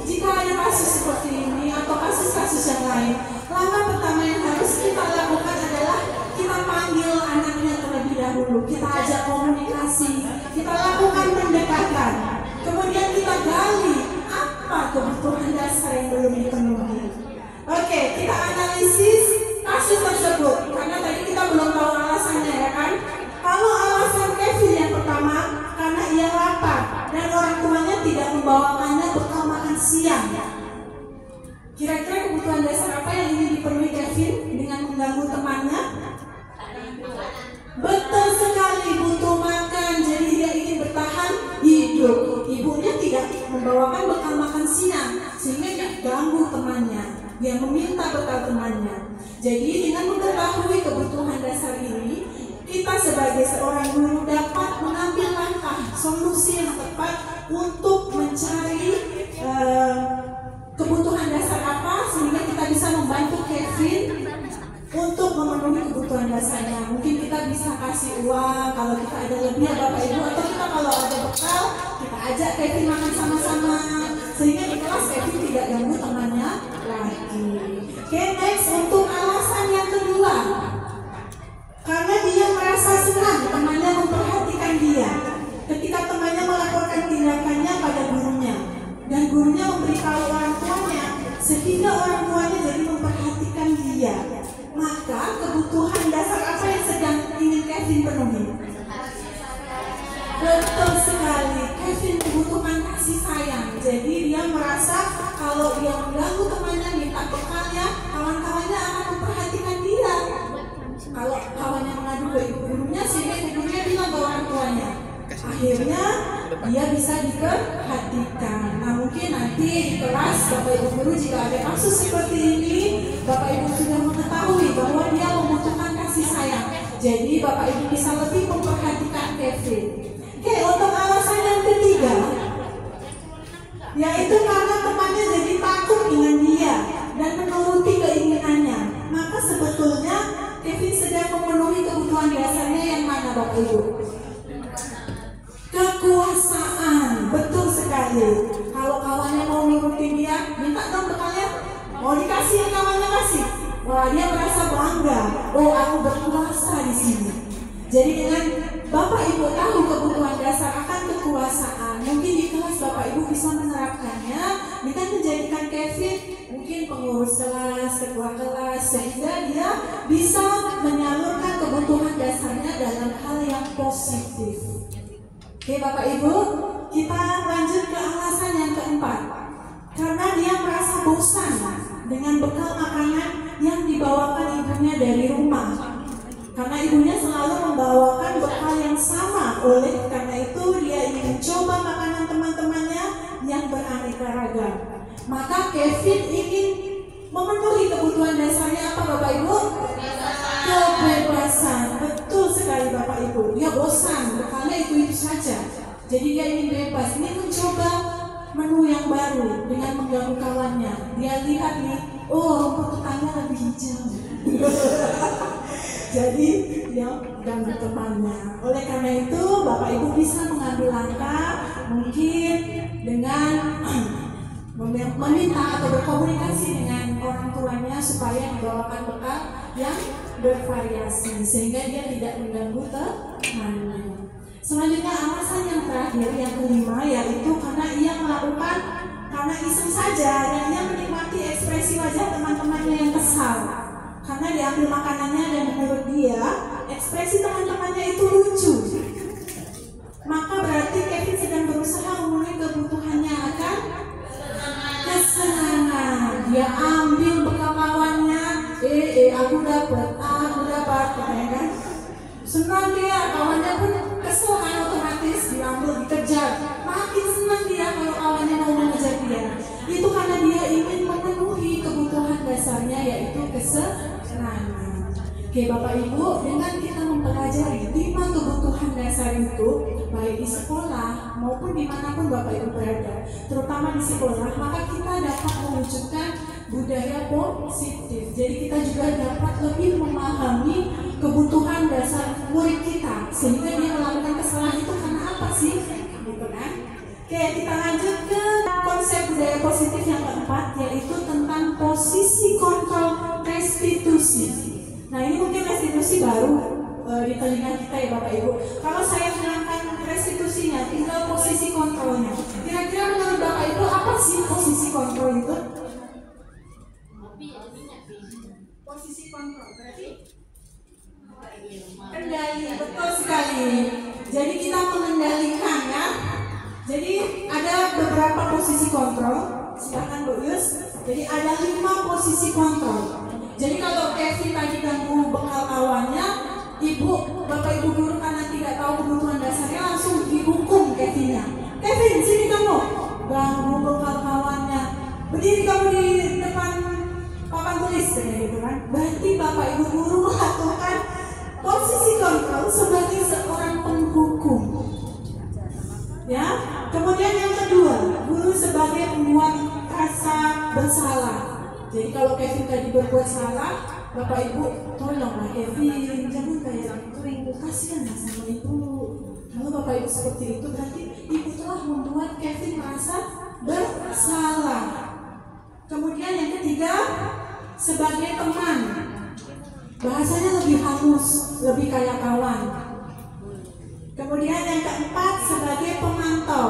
jika ada kasus seperti ini atau kasus-kasus yang lain, langkah pertama yang harus kita lakukan adalah kita panggil anaknya terlebih dahulu. Kita ajak komunikasi, kita lakukan pendekatan. Kemudian kita gali apa kebutuhan dasar yang belum dipenuhi. Oke, kita analisis kasus tersebut karena tadi kita belum tahu alasannya, ya kan? Kalau alasan Kevin yang pertama karena ia lapar dan orang tuanya tidak membawakannya bekal makan siang. Kira-kira kebutuhan dasar apa yang ingin dipenuhi Kevin dengan mengganggu temannya? Betul sekali, butuh makan. Jadi dia ingin bertahan hidup. Ibunya tidak membawakan bekal makan siang sehingga dia ganggu temannya. Dia meminta bekal temannya. Jadi dengan mengetahui kebutuhan dasar ini, kita sebagai seorang guru dapat mengambil langkah solusi yang tepat untuk mencari kebutuhan dasar apa sehingga kita bisa membantu Kevin untuk memenuhi kebutuhan dasarnya. Mungkin kita bisa kasih uang kalau kita ada lebih ya Bapak Ibu, atau kita kalau ada bekal kita ajak Kevin makan sama-sama, sehingga di kelas Kevin tidak ganggu temannya lagi. Oke, next, untuk alasan yang kedua, karena dia merasa senang temannya memperhatikan dia ketika temannya melaporkan tindakannya pada gurunya, dan gurunya memberitahu orang tuanya, sehingga orang tuanya jadi memperhatikan dia. Maka kebutuhan dasar apa yang sedang ingin Kevin penuhi? Betul sekali, Kevin kebutuhan kasih sayang. Jadi dia merasa kalau dia mengganggu temannya, minta bekalnya, kawan-kawannya akan memperhatikan dia. Kalau kawannya mengadu ke ibu gurunya, sehingga ibu gurunya bilang ke orang tuanya. Akhirnya dia bisa diperhatikan. Nah, mungkin nanti di kelas Bapak Ibu guru jika ada kasus seperti ini, Bapak Ibu sudah mengetahui bahwa dia membutuhkan kasih sayang. Jadi Bapak Ibu bisa lebih memperhatikan Kevin. Oke, untuk alasan yang ketiga, yaitu karena temannya jadi takut dengan dia dan menuruti keinginannya. Maka sebetulnya Kevin sedang memenuhi kebutuhan dasarnya yang mana Bapak Ibu? Kekuasaan, betul sekali. Kalau kawannya mau nurutin dia, minta dong bekalnya, mau dikasih kawannya kasih. Wah, dia merasa bangga. Oh, aku berkuasa di sini. Jadi dengan Bapak Ibu tahu kebutuhan dasar akan kekuasaan, mungkin di kelas Bapak Ibu bisa menerapkannya dengan menjadikan Kevin mungkin pengurus kelas, ketua kelas, sehingga dia bisa menyalurkan kebutuhan dasarnya dalam hal yang positif. Oke Bapak Ibu, kita lanjut ke alasan yang keempat. Karena dia merasa bosan dengan bekal makanan yang dibawakan ibunya dari rumah. Karena ibunya selalu membawakan bekal yang sama, oleh karena itu dia ingin mencoba makanan teman-temannya yang beraneka ragam. Maka Kevin ingin memenuhi kebutuhan dasarnya apa Bapak Ibu? Kebebasan. Betul sekali Bapak Ibu. Dia bosan, bekalnya itu saja. Jadi dia ingin bebas, ingin mencoba menu yang baru dengan mengganggu kawannya. Dia lihat nih, oh rumput tetangga lebih hijau. Jadi dia ganggu temannya. Oleh karena itu Bapak Ibu bisa mengambil langkah mungkin dengan meminta atau berkomunikasi dengan orang tuanya supaya dibawakan bekal yang bervariasi sehingga dia tidak mengganggu temannya. Selanjutnya alasan yang terakhir yang kelima, yaitu karena ia melakukan karena iseng saja dan ia menikmati ekspresi wajah teman-temannya yang kesal karena diambil makanannya, dan menurut dia ekspresi teman-temannya itu lucu. Maka berarti Kevin sedang berusaha memenuhi kebutuhannya akan kesenangan. Dia ambil bekal kawannya, aku dapat, ya kan? Senang dia, kawannya pun kesel kan, otomatis diambil, dikejar. Makin senang dia kalau kawannya mau mengejar dia. Itu karena dia ingin memenuhi kebutuhan dasarnya, yaitu kesenangan. Oke Bapak Ibu, dengan kita mempelajari 5 kebutuhan dasar itu, baik di sekolah maupun dimanapun Bapak Ibu berada, terutama di sekolah, maka kita dapat mewujudkan budaya positif. Jadi kita juga dapat lebih memahami kebutuhan dasar murid kita, sehingga dia melakukan kesalahan itu karena apa sih? Gitu kan? Oke, kita lanjut ke konsep budaya positif yang keempat, yaitu tentang posisi kontrol restitusi. Nah ini mungkin restitusi baru di telinga kita ya Bapak Ibu. Kalau saya menerangkan restitusinya, tinggal posisi kontrolnya. Kira-kira menurut Bapak Ibu apa sih posisi kontrol itu? Posisi kontrol berarti kendali, betul sekali. Jadi kita mengendalikan ya. Jadi ada beberapa posisi kontrol. Silakan Bu Yus. Jadi ada 5 posisi kontrol. Jadi kalau Kevin tadi ganggu bekal kawannya, Bapak Ibu guru karena tidak tahu kebutuhan dasarnya langsung dihukum Kevinnya. Kevin, sini kamu ganggu bekal kawannya. Berdiri kamu di depan papan tulis gitu kan. Berarti Bapak Ibu guru melakukan posisi kontrol sebagai seorang penghukum. Ya. Kemudian yang kedua, guru sebagai pembuat rasa bersalah. Jadi kalau Kevin tadi berbuat salah, Bapak Ibu tolonglah Kevin, jangan kayak gitu, kasihan lah sama ibu. Kalau Bapak Ibu seperti itu berarti ibu telah membuat Kevin merasa bersalah. Kemudian yang ketiga, sebagai teman, bahasanya lebih halus, lebih kayak kawan. Kemudian yang keempat, sebagai pemantau.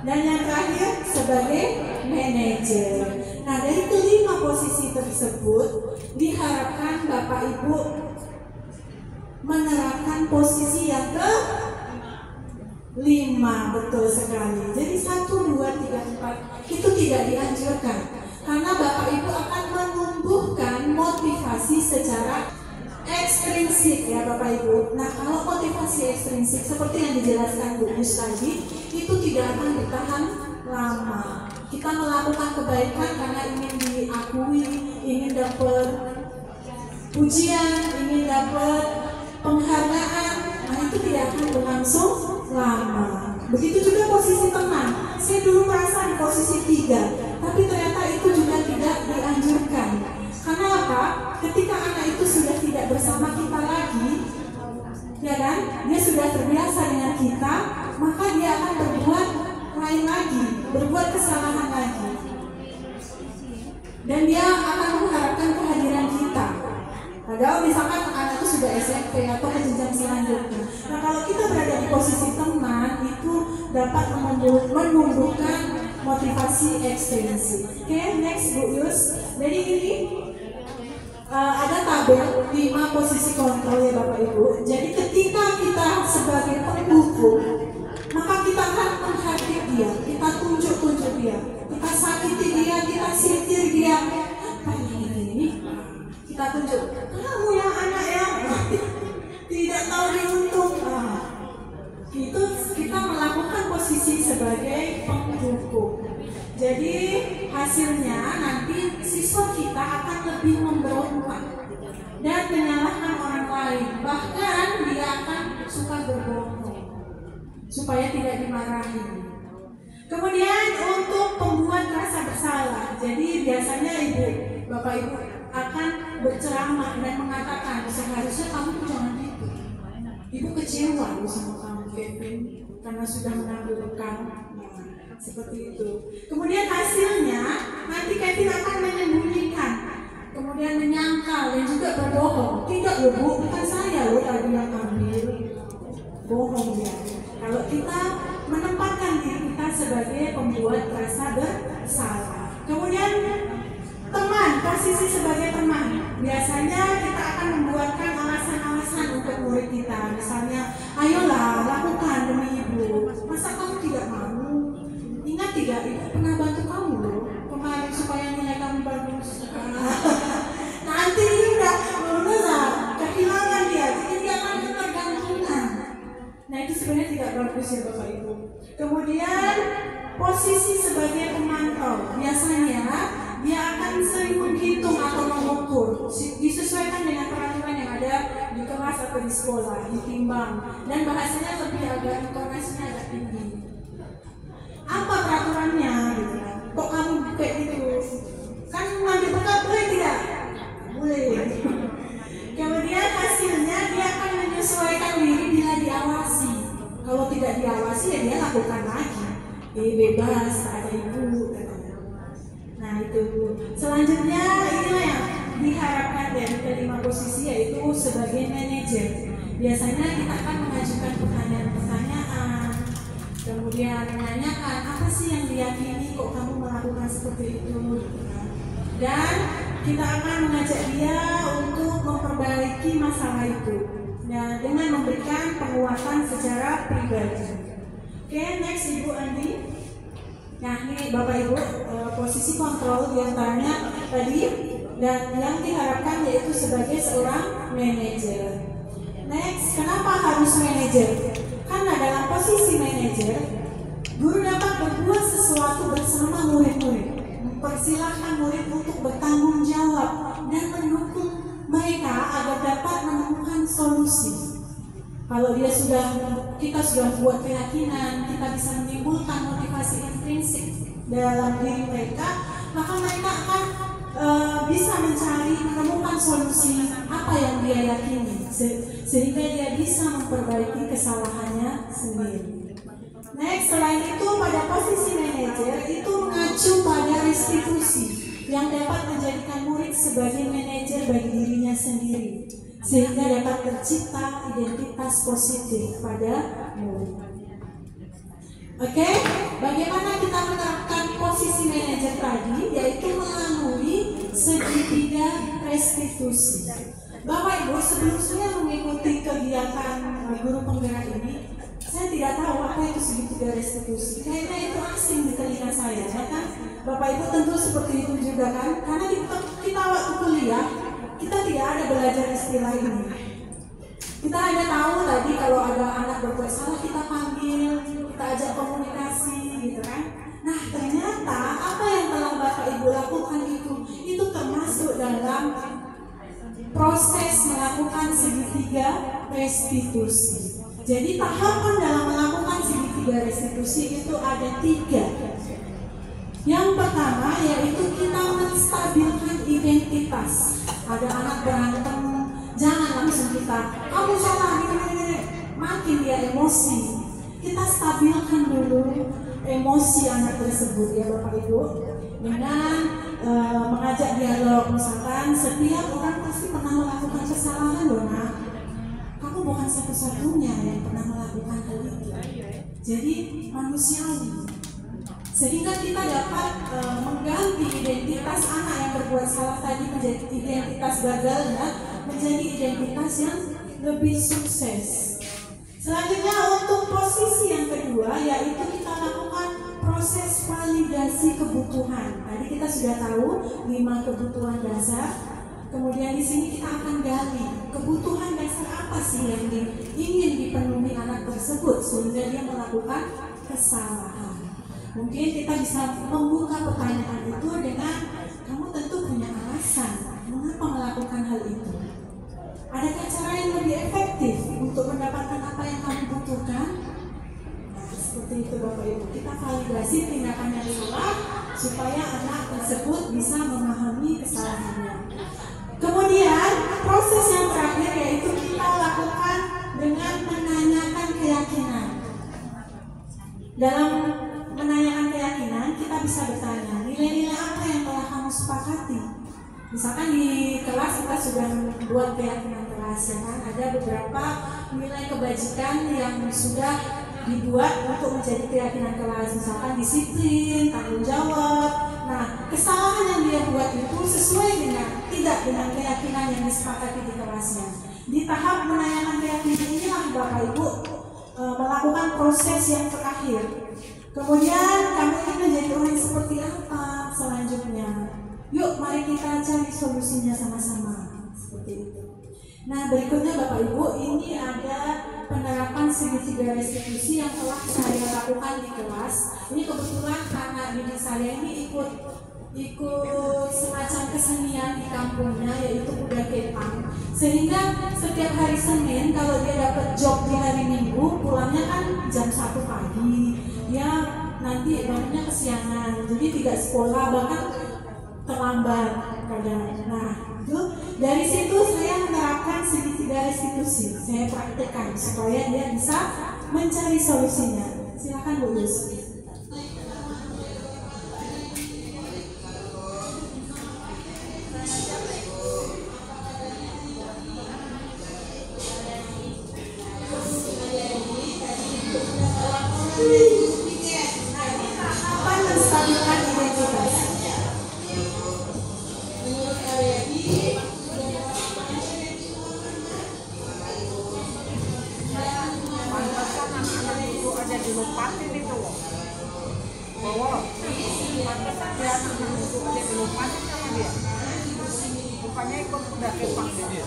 Dan yang terakhir, sebagai manajer. Nah, dari kelima posisi tersebut diharapkan Bapak Ibu menerapkan posisi yang ke-5. Betul sekali. Jadi 1, 2, 3, 4 itu tidak dianjurkan, karena Bapak Ibu akan menumbuhkan motivasi secara ekstrinsik ya Bapak Ibu. Nah, kalau motivasi ekstrinsik seperti yang dijelaskan Bu Yus tadi, itu tidak akan bertahan lama. Kita melakukan kebaikan karena ingin diakui, ingin dapat pujian, ingin dapat penghargaan. Nah, itu tidak akan berlangsung lama. Begitu juga posisi teman. Saya dulu merasa di posisi 3, tapi ternyata itu juga tidak dianjurkan. Karena apa? Ketika anak itu sudah tidak bersama kita lagi, ya kan? Dia sudah terbiasa dengan kita, maka dia akan berbuat lain lagi, berbuat kesalahan lagi. Dan dia akan mengharapkan kehadiran kita. Padahal misalkan anak itu sudah SMP atau ke jenjang selanjutnya. Nah, kalau kita berada di posisi teman, itu dapat menumbuhkan motivasi ekstrinsik. Oke, next Bu Yus. Jadi ini ada tabel 5 posisi kontrol ya Bapak Ibu. Jadi ketika kita sebagai penghukum, maka kita akan menghardik dia, kita tunjuk-tunjuk dia, kita sakiti dia, kita sindir dia. Apa ini? Kita tunjuk. Kamu yang anak yang tidak tahu diuntung. Itu kita melakukan posisi sebagai penghukum. Jadi hasilnya nanti siswa kita akan lebih memberontak dan menyalahkan orang lain. Bahkan dia akan suka berbohong supaya tidak dimarahi. Kemudian untuk pembuat rasa bersalah, jadi biasanya Bapak Ibu akan berceramah dan mengatakan seharusnya kamu jangan gitu. Ibu kecewa sama kamu Kevin karena sudah mengambil kamu. Seperti itu. Kemudian hasilnya nanti Kevin akan menyembunyikan, kemudian menyangkal dan juga berbohong. Tidak loh Bu, bukan saya loh tadi yang ambil. Bohong ya. Kalau kita menempatkan diri kita sebagai pembuat rasa bersalah. Kemudian teman, posisi sebagai teman. Biasanya kita akan membuatkan alasan-alasan untuk murid kita. Misalnya, ayolah lakukan demi ibu. Masa kamu tidak mau? Ingat tidak, ibu pernah bantu kamu loh kemarin supaya nilai kamu bagus. Nanti ini udah kehilangan dia, jadi dia akan ketergantungan. Nah, itu sebenarnya tidak bagus ya Bapak Ibu. Kemudian posisi sebagai pemantau, biasanya dia akan sering menghitung atau mengukur, disesuaikan dengan peraturan yang ada di kelas atau di sekolah, ditimbang, dan bahasanya lebih agak intonasinya agak tinggi. Apa peraturannya gitu kan? Kok kamu kayak gitu? Kan ngambil bekat boleh tidak? Boleh. Kemudian hasilnya dia akan menyesuaikan diri bila diawasi. Kalau tidak diawasi ya dia lakukan lagi. Bebas, tak ada ibu katanya. Nah itu. Selanjutnya inilah yang diharapkan dari kelima posisi, yaitu sebagai manajer. Biasanya kita akan mengajukan pertanyaan-pertanyaan, kemudian menanyakan apa sih yang diyakini kok kamu melakukan seperti itu, dan kita akan mengajak dia untuk memperbaiki masalah itu, dan dengan memberikan penguatan secara pribadi. Oke, next Ibu Andi. Nah ini Bapak Ibu, posisi kontrol diantaranya tadi, dan yang diharapkan yaitu sebagai seorang manajer. Next, kenapa harus manajer? Karena dalam posisi manajer, guru dapat berbuat sesuatu bersama murid-murid, mempersilahkan murid untuk bertanggung jawab dan mendukung mereka agar dapat menemukan solusi. Kalau kita sudah buat keyakinan, kita bisa menimbulkan motivasi intrinsik dalam diri mereka, maka mereka akan bisa menemukan solusi apa yang dia yakini, sehingga dia bisa memperbaiki kesalahannya sendiri. Next, selain itu pada posisi manajer itu mengacu pada restitusi yang dapat menjadikan murid sebagai manajer bagi dirinya sendiri, sehingga dapat tercipta identitas positif pada murid. Oke, bagaimana kita menerapkan posisi manajer tadi, yaitu melalui segitiga restitusi. Bapak Ibu, sebelum saya mengikuti kegiatan guru penggerak ini, saya tidak tahu apa itu segitiga restitusi. Kayaknya itu asing di telinga saya, ya kan? Bapak Ibu tentu seperti itu juga kan? Karena kita waktu kuliah, kita tidak ada belajar istilah ini. Kita hanya tahu tadi kalau ada anak berbuat salah kita panggil, kita ajak komunikasi, gitu kan? Nah ternyata apa yang telah Bapak Ibu lakukan itu termasuk dalam proses melakukan segitiga restitusi. Jadi tahapan dalam melakukan segitiga restitusi itu ada 3. Yang pertama yaitu kita menstabilkan identitas. Ada anak berantem, jangan langsung kita, kamu salah, makin dia emosi. Kita stabilkan dulu emosi anak tersebut ya Bapak Ibu, dengan mengajak dialog. Misalkan setiap orang pasti pernah melakukan kesalahan loh nak, kamu bukan satu-satunya yang pernah melakukan hal itu, jadi manusiawi. Sehingga kita dapat mengganti identitas anak yang berbuat salah tadi menjadi identitas gagalnya, menjadi identitas yang lebih sukses. Selanjutnya untuk posisi yang kedua yaitu kita lakukan proses validasi kebutuhan. Tadi kita sudah tahu 5 kebutuhan dasar. Kemudian di sini kita akan gali kebutuhan dasar apa sih yang ingin dipenuhi anak tersebut sehingga dia melakukan kesalahan. Mungkin kita bisa membuka pertanyaan itu dengan kamu tentu punya alasan mengapa melakukan hal itu. Adakah cara yang lebih efektif untuk mendapatkan apa yang kamu butuhkan? Nah, seperti itu Bapak Ibu. Kita validasi tindakan yang salah supaya anak tersebut bisa memahami kesalahannya. Kemudian proses yang terakhir yaitu kita lakukan dengan menanyakan keyakinan. Dalam menanyakan keyakinan kita bisa bertanya nilai-nilai apa yang telah kamu sepakati. Misalkan di kelas kita sudah membuat keyakinan kelas, ya kan? Ada beberapa nilai kebajikan yang sudah dibuat untuk menjadi keyakinan kelas. Misalkan disiplin, tanggung jawab. Nah, kesalahan yang dia buat itu sesuai tidak dengan keyakinan yang disepakati di kelasnya. Di tahap menanyakan keyakinan inilah Bapak Ibu melakukan proses yang terakhir. Kemudian kamu ingin menjadi orang seperti apa selanjutnya? Yuk mari kita cari solusinya sama-sama. Seperti itu. Nah berikutnya Bapak Ibu, ini ada penerapan segitiga restitusi yang telah saya lakukan di kelas. Ini kebetulan anak didik saya ini ikut semacam kesenian di kampungnya, yaitu kuda kepang. Sehingga setiap hari Senin kalau dia dapat job di hari Minggu, pulangnya kan jam 1 pagi. Dia nanti bangunnya kesiangan, jadi tidak sekolah, bahkan terlambat kadang. Nah, itu dari situ saya menerapkan segitiga restitusi. Saya praktekkan supaya dia bisa mencari solusinya. Silakan Bu Yus. Menstabilkan identitas. Menurut Aryadi, pantasan anak-anak itu ada dilupatin itu loh. Bahwa pantasan dia anak-anak itu ada dilupatin sama dia. Bukannya ikut kuda kepang dia.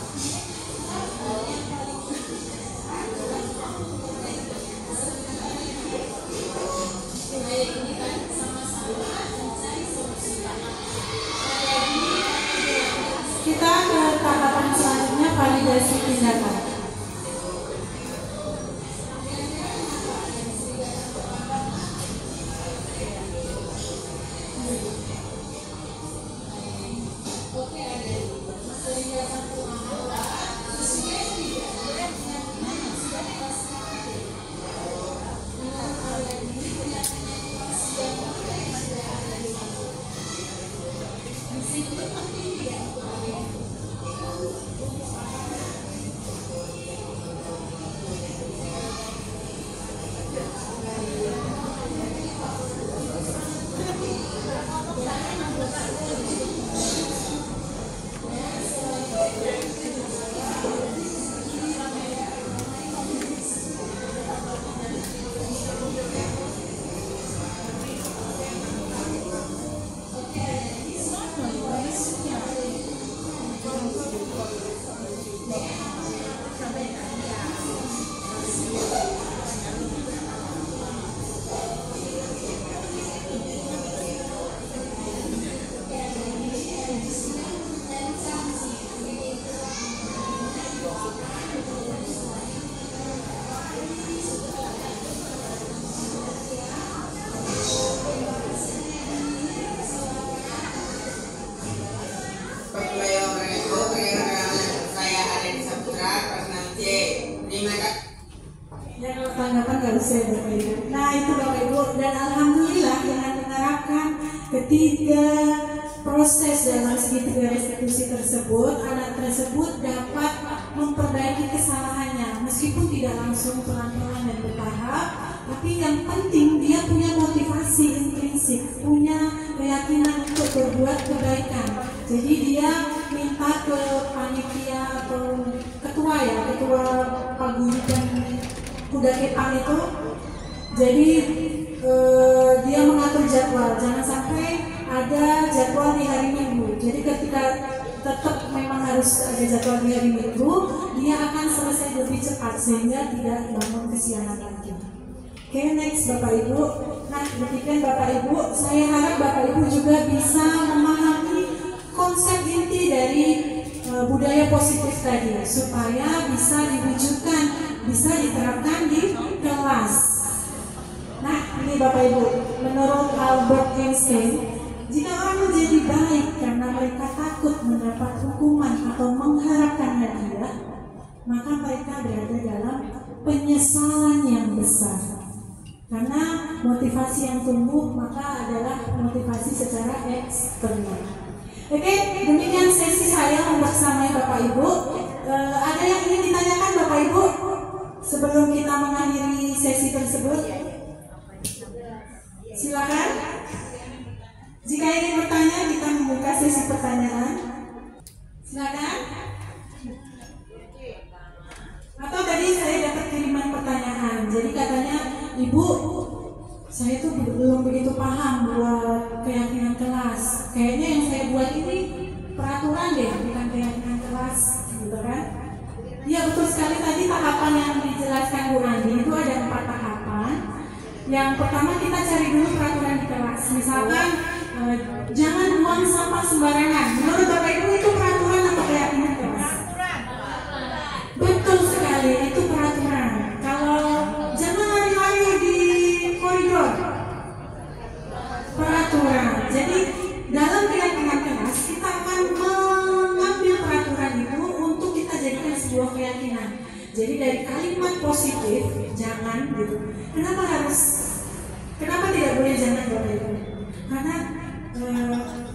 Kita ke tahapan selanjutnya, validasi tindakan. selesai Bapak Ibu. Nah itu Bapak Ibu, dan alhamdulillah dengan menerapkan ketiga proses dalam segitiga restitusi tersebut, anak tersebut dapat memperbaiki kesalahannya meskipun tidak langsung, pelan-pelan dan bertahap, tapi yang penting dia punya motivasi intrinsik, punya keyakinan untuk berbuat kebaikan. Jadi dia minta ke panitia atau ketua paguyuban kuda kepang itu, jadi dia mengatur jadwal, jangan sampai ada jadwal di hari Minggu. Jadi ketika tetap memang harus ada jadwal di hari Minggu, dia akan selesai lebih cepat sehingga tidak bangun kesiangan lagi. Oke, next Bapak Ibu. Nah, demikian Bapak Ibu, saya harap Bapak Ibu juga bisa memahami konsep inti dari budaya positif tadi supaya bisa diwujudkan, bisa diterapkan di kelas. Nah, ini Bapak Ibu, menurut Albert Einstein, jika orang menjadi baik karena mereka takut mendapat hukuman atau mengharapkan hadiah, maka mereka berada dalam penyesalan yang besar. Karena motivasi yang tumbuh maka adalah motivasi secara eksternal. Oke, demikian sesi saya membersamai Bapak Ibu. Ada yang ingin ditanyakan Bapak Ibu sebelum kita mengakhiri sesi tersebut? Silakan. Jika ingin bertanya, kita membuka sesi pertanyaan. Silakan. Atau tadi saya dapat kiriman pertanyaan. Jadi katanya, Ibu, saya tuh belum begitu paham buat keyakinan kelas. Kayaknya yang saya buat ini peraturan deh, bukan keyakinan kelas, gitu kan? Iya betul sekali, tadi tahapan yang dijelaskan Bu Andi itu ada 4 tahapan. Yang pertama kita cari dulu peraturan di kelas. Misalkan jangan buang sampah sembarangan. Menurut Bapak Ibu itu peraturan atau keyakinan kelas? Betul sekali, itu peraturan. Kalau jangan lari-lari di koridor, peraturan. Jadi dalam keyakinan kelas kita akan mengambil peraturan itu untuk kita jadikan sebuah keyakinan. Jadi dari kalimat positif jangan gitu. Kenapa tidak boleh jangan Bapak Ibu? Karena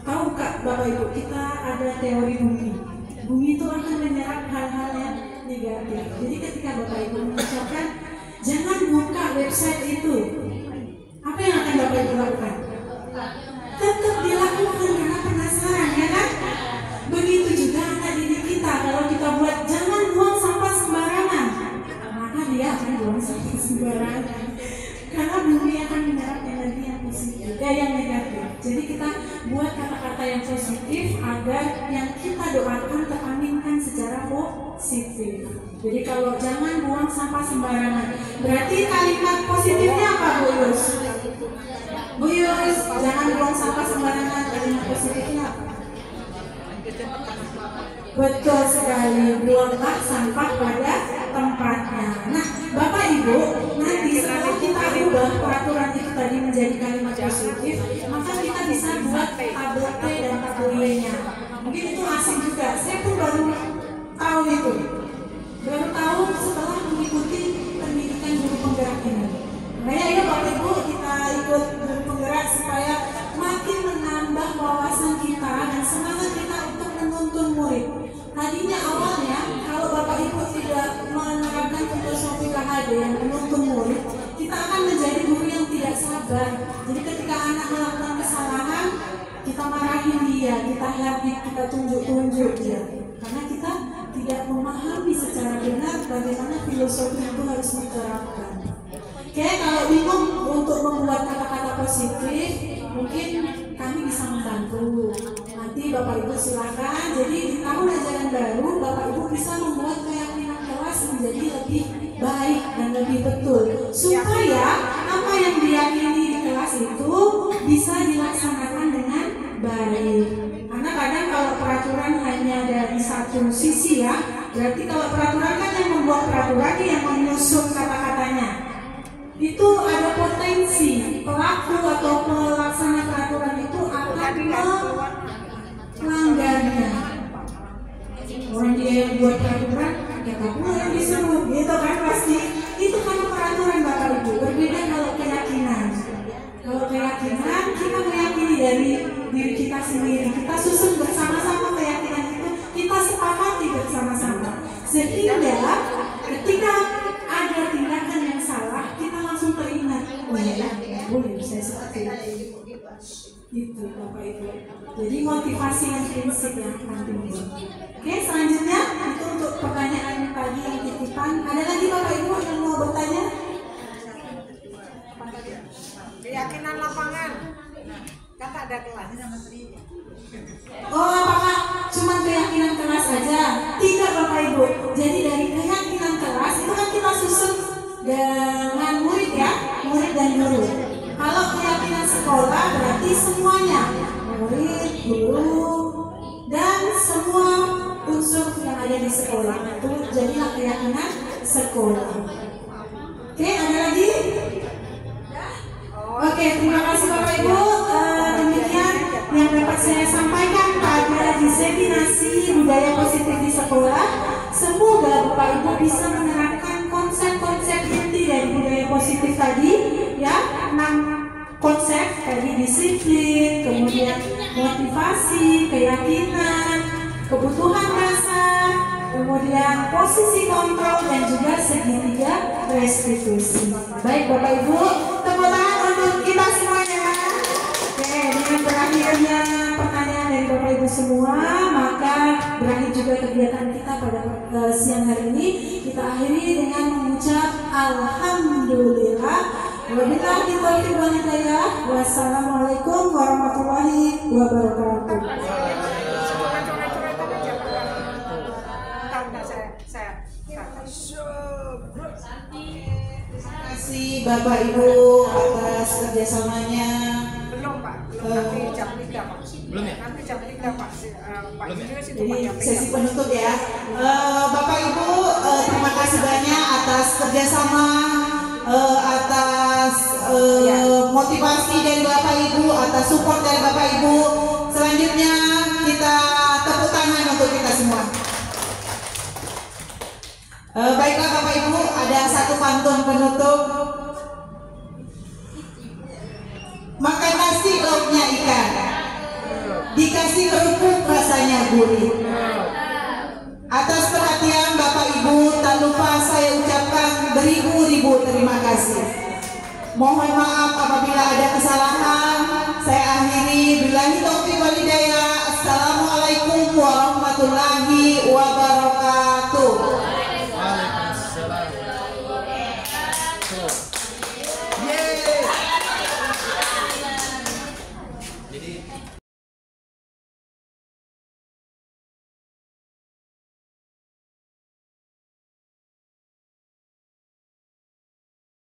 tahu Kak Bapak Ibu, kita ada teori bumi. Bumi itu akan menyerap hal-hal yang negatif. Jadi ketika Bapak Ibu mengucapkan jangan buka website itu, apa yang akan Bapak Ibu lakukan? Tetap dilakukan karena penasaran, ya kan? Begitu juga anak didik kita, kalau kita buat jangan buang sampah sembarangan, maka dia akan buang sampah sembarangan. Karena bumi akan menyerap energi yang positif, yang negatif. Jadi kita buat kata-kata yang positif agar yang kita doakan teraminkan secara positif. Jadi kalau jangan buang sampah sembarangan, berarti kalimat positifnya apa Bu Yus? Bu Yus, jangan buang sampah sembarangan, kalimat positifnya apa? Betul sekali, buanglah sampah pada tempatnya. Nah, Bapak Ibu, nanti setelah kita ubah peraturan itu tadi menjadi kalimat positif, maka kita bisa buat tabel T dan tabel Y-nya. Mungkin itu asing juga, saya pun baru tahu itu. Baru tahu setelah mengikuti pendidikan guru penggerak ini. Makanya ya Bapak Ibu, kita ikut guru penggerak supaya makin menambah wawasan kita dan semangat kita untuk menuntun murid. Tadinya awalnya kalau Bapak Ibu tidak menerapkan filosofi KHD yang menuntun murid, kita akan menjadi guru yang tidak sabar. Jadi ketika anak melakukan kesalahan, kita marahin dia, kita hadik, kita tunjuk-tunjuk dia, karena kita tidak memahami secara benar bagaimana filosofi itu harus diterapkan. Oke, kalau bingung untuk membuat kata-kata positif, mungkin kami bisa membantu. Nanti Bapak Ibu silakan. Jadi di tahun ajaran baru Bapak Ibu bisa membuat keyakinan kelas menjadi lebih baik dan lebih betul, supaya apa yang diyakini di kelas itu bisa dilaksanakan dengan baik. Karena kadang kalau peraturan hanya dari satu sisi ya, berarti kalau peraturan kan yang membuat peraturan yang menyusun kata-katanya. Itu ada potensi pelaku atau pelaksana peraturan itu akan melanggarnya. Orang dia yang buat peraturan, ya kamu yang disuruh, gitu kan pasti. Itu karena peraturan Bapak Ibu. Sehingga ketika ada tindakan yang salah, kita langsung teringat, oh ya, boleh saya seperti itu. Gitu Bapak Ibu. Jadi motivasi yang prinsip yang akan timbul. Oke, selanjutnya itu untuk pertanyaan tadi yang titipan. Ada lagi Bapak Ibu yang mau bertanya? Keyakinan lapangan. Kan tak ada kelas. Oh, apakah cuma keyakinan kelas saja? Tidak Bapak Ibu. Jadi dari keyakinan kelas itu kan kita susun dengan murid ya, murid dan guru. Kalau keyakinan sekolah berarti semuanya, murid, guru, dan semua unsur yang ada di sekolah itu jadilah keyakinan sekolah. Oke, ada lagi? Oke, terima kasih Bapak Ibu. Demikian yang dapat saya sampaikan pada diseminasi budaya positif di sekolah. Semoga Bapak Ibu bisa menerapkan konsep-konsep inti dari budaya positif tadi, ya, 6 konsep tadi: disiplin, kemudian motivasi, keyakinan, kebutuhan dasar, kemudian posisi kontrol, dan juga segitiga restitusi. Baik Bapak Ibu, tepuk tangan untuk kita semuanya. Oke, dengan berakhirnya pertanyaan dari Bapak Ibu semua, maka berakhir juga kegiatan kita pada siang hari ini. Kita akhiri dengan mengucap Alhamdulillah. Wabillahi taufiq wal hidayah. Wassalamualaikum warahmatullahi wabarakatuh. Terima kasih Bapak Ibu atas kerjasamanya. Belum Pak, nanti jam 3 Pak. Belum ya? Nanti jam 3 Pak. Pak Jadi sesi penutup ya. Bapak Ibu, terima kasih banyak atas kerjasama, atas motivasi dari Bapak Ibu, atas support dari Bapak Ibu. Selanjutnya kita tepuk tangan untuk kita semua. Baiklah Bapak Ibu, ada satu pantun penutup. Makan nasi lauknya ikan, dikasih kerupuk rasanya gurih. Atas perhatian Bapak Ibu, tak lupa saya ucapkan beribu-ribu terima kasih. Mohon maaf apabila ada kesalahan. Saya akhiri, billahi taufiq wal hidayah. Assalamualaikum warahmatullahi wabarakatuh.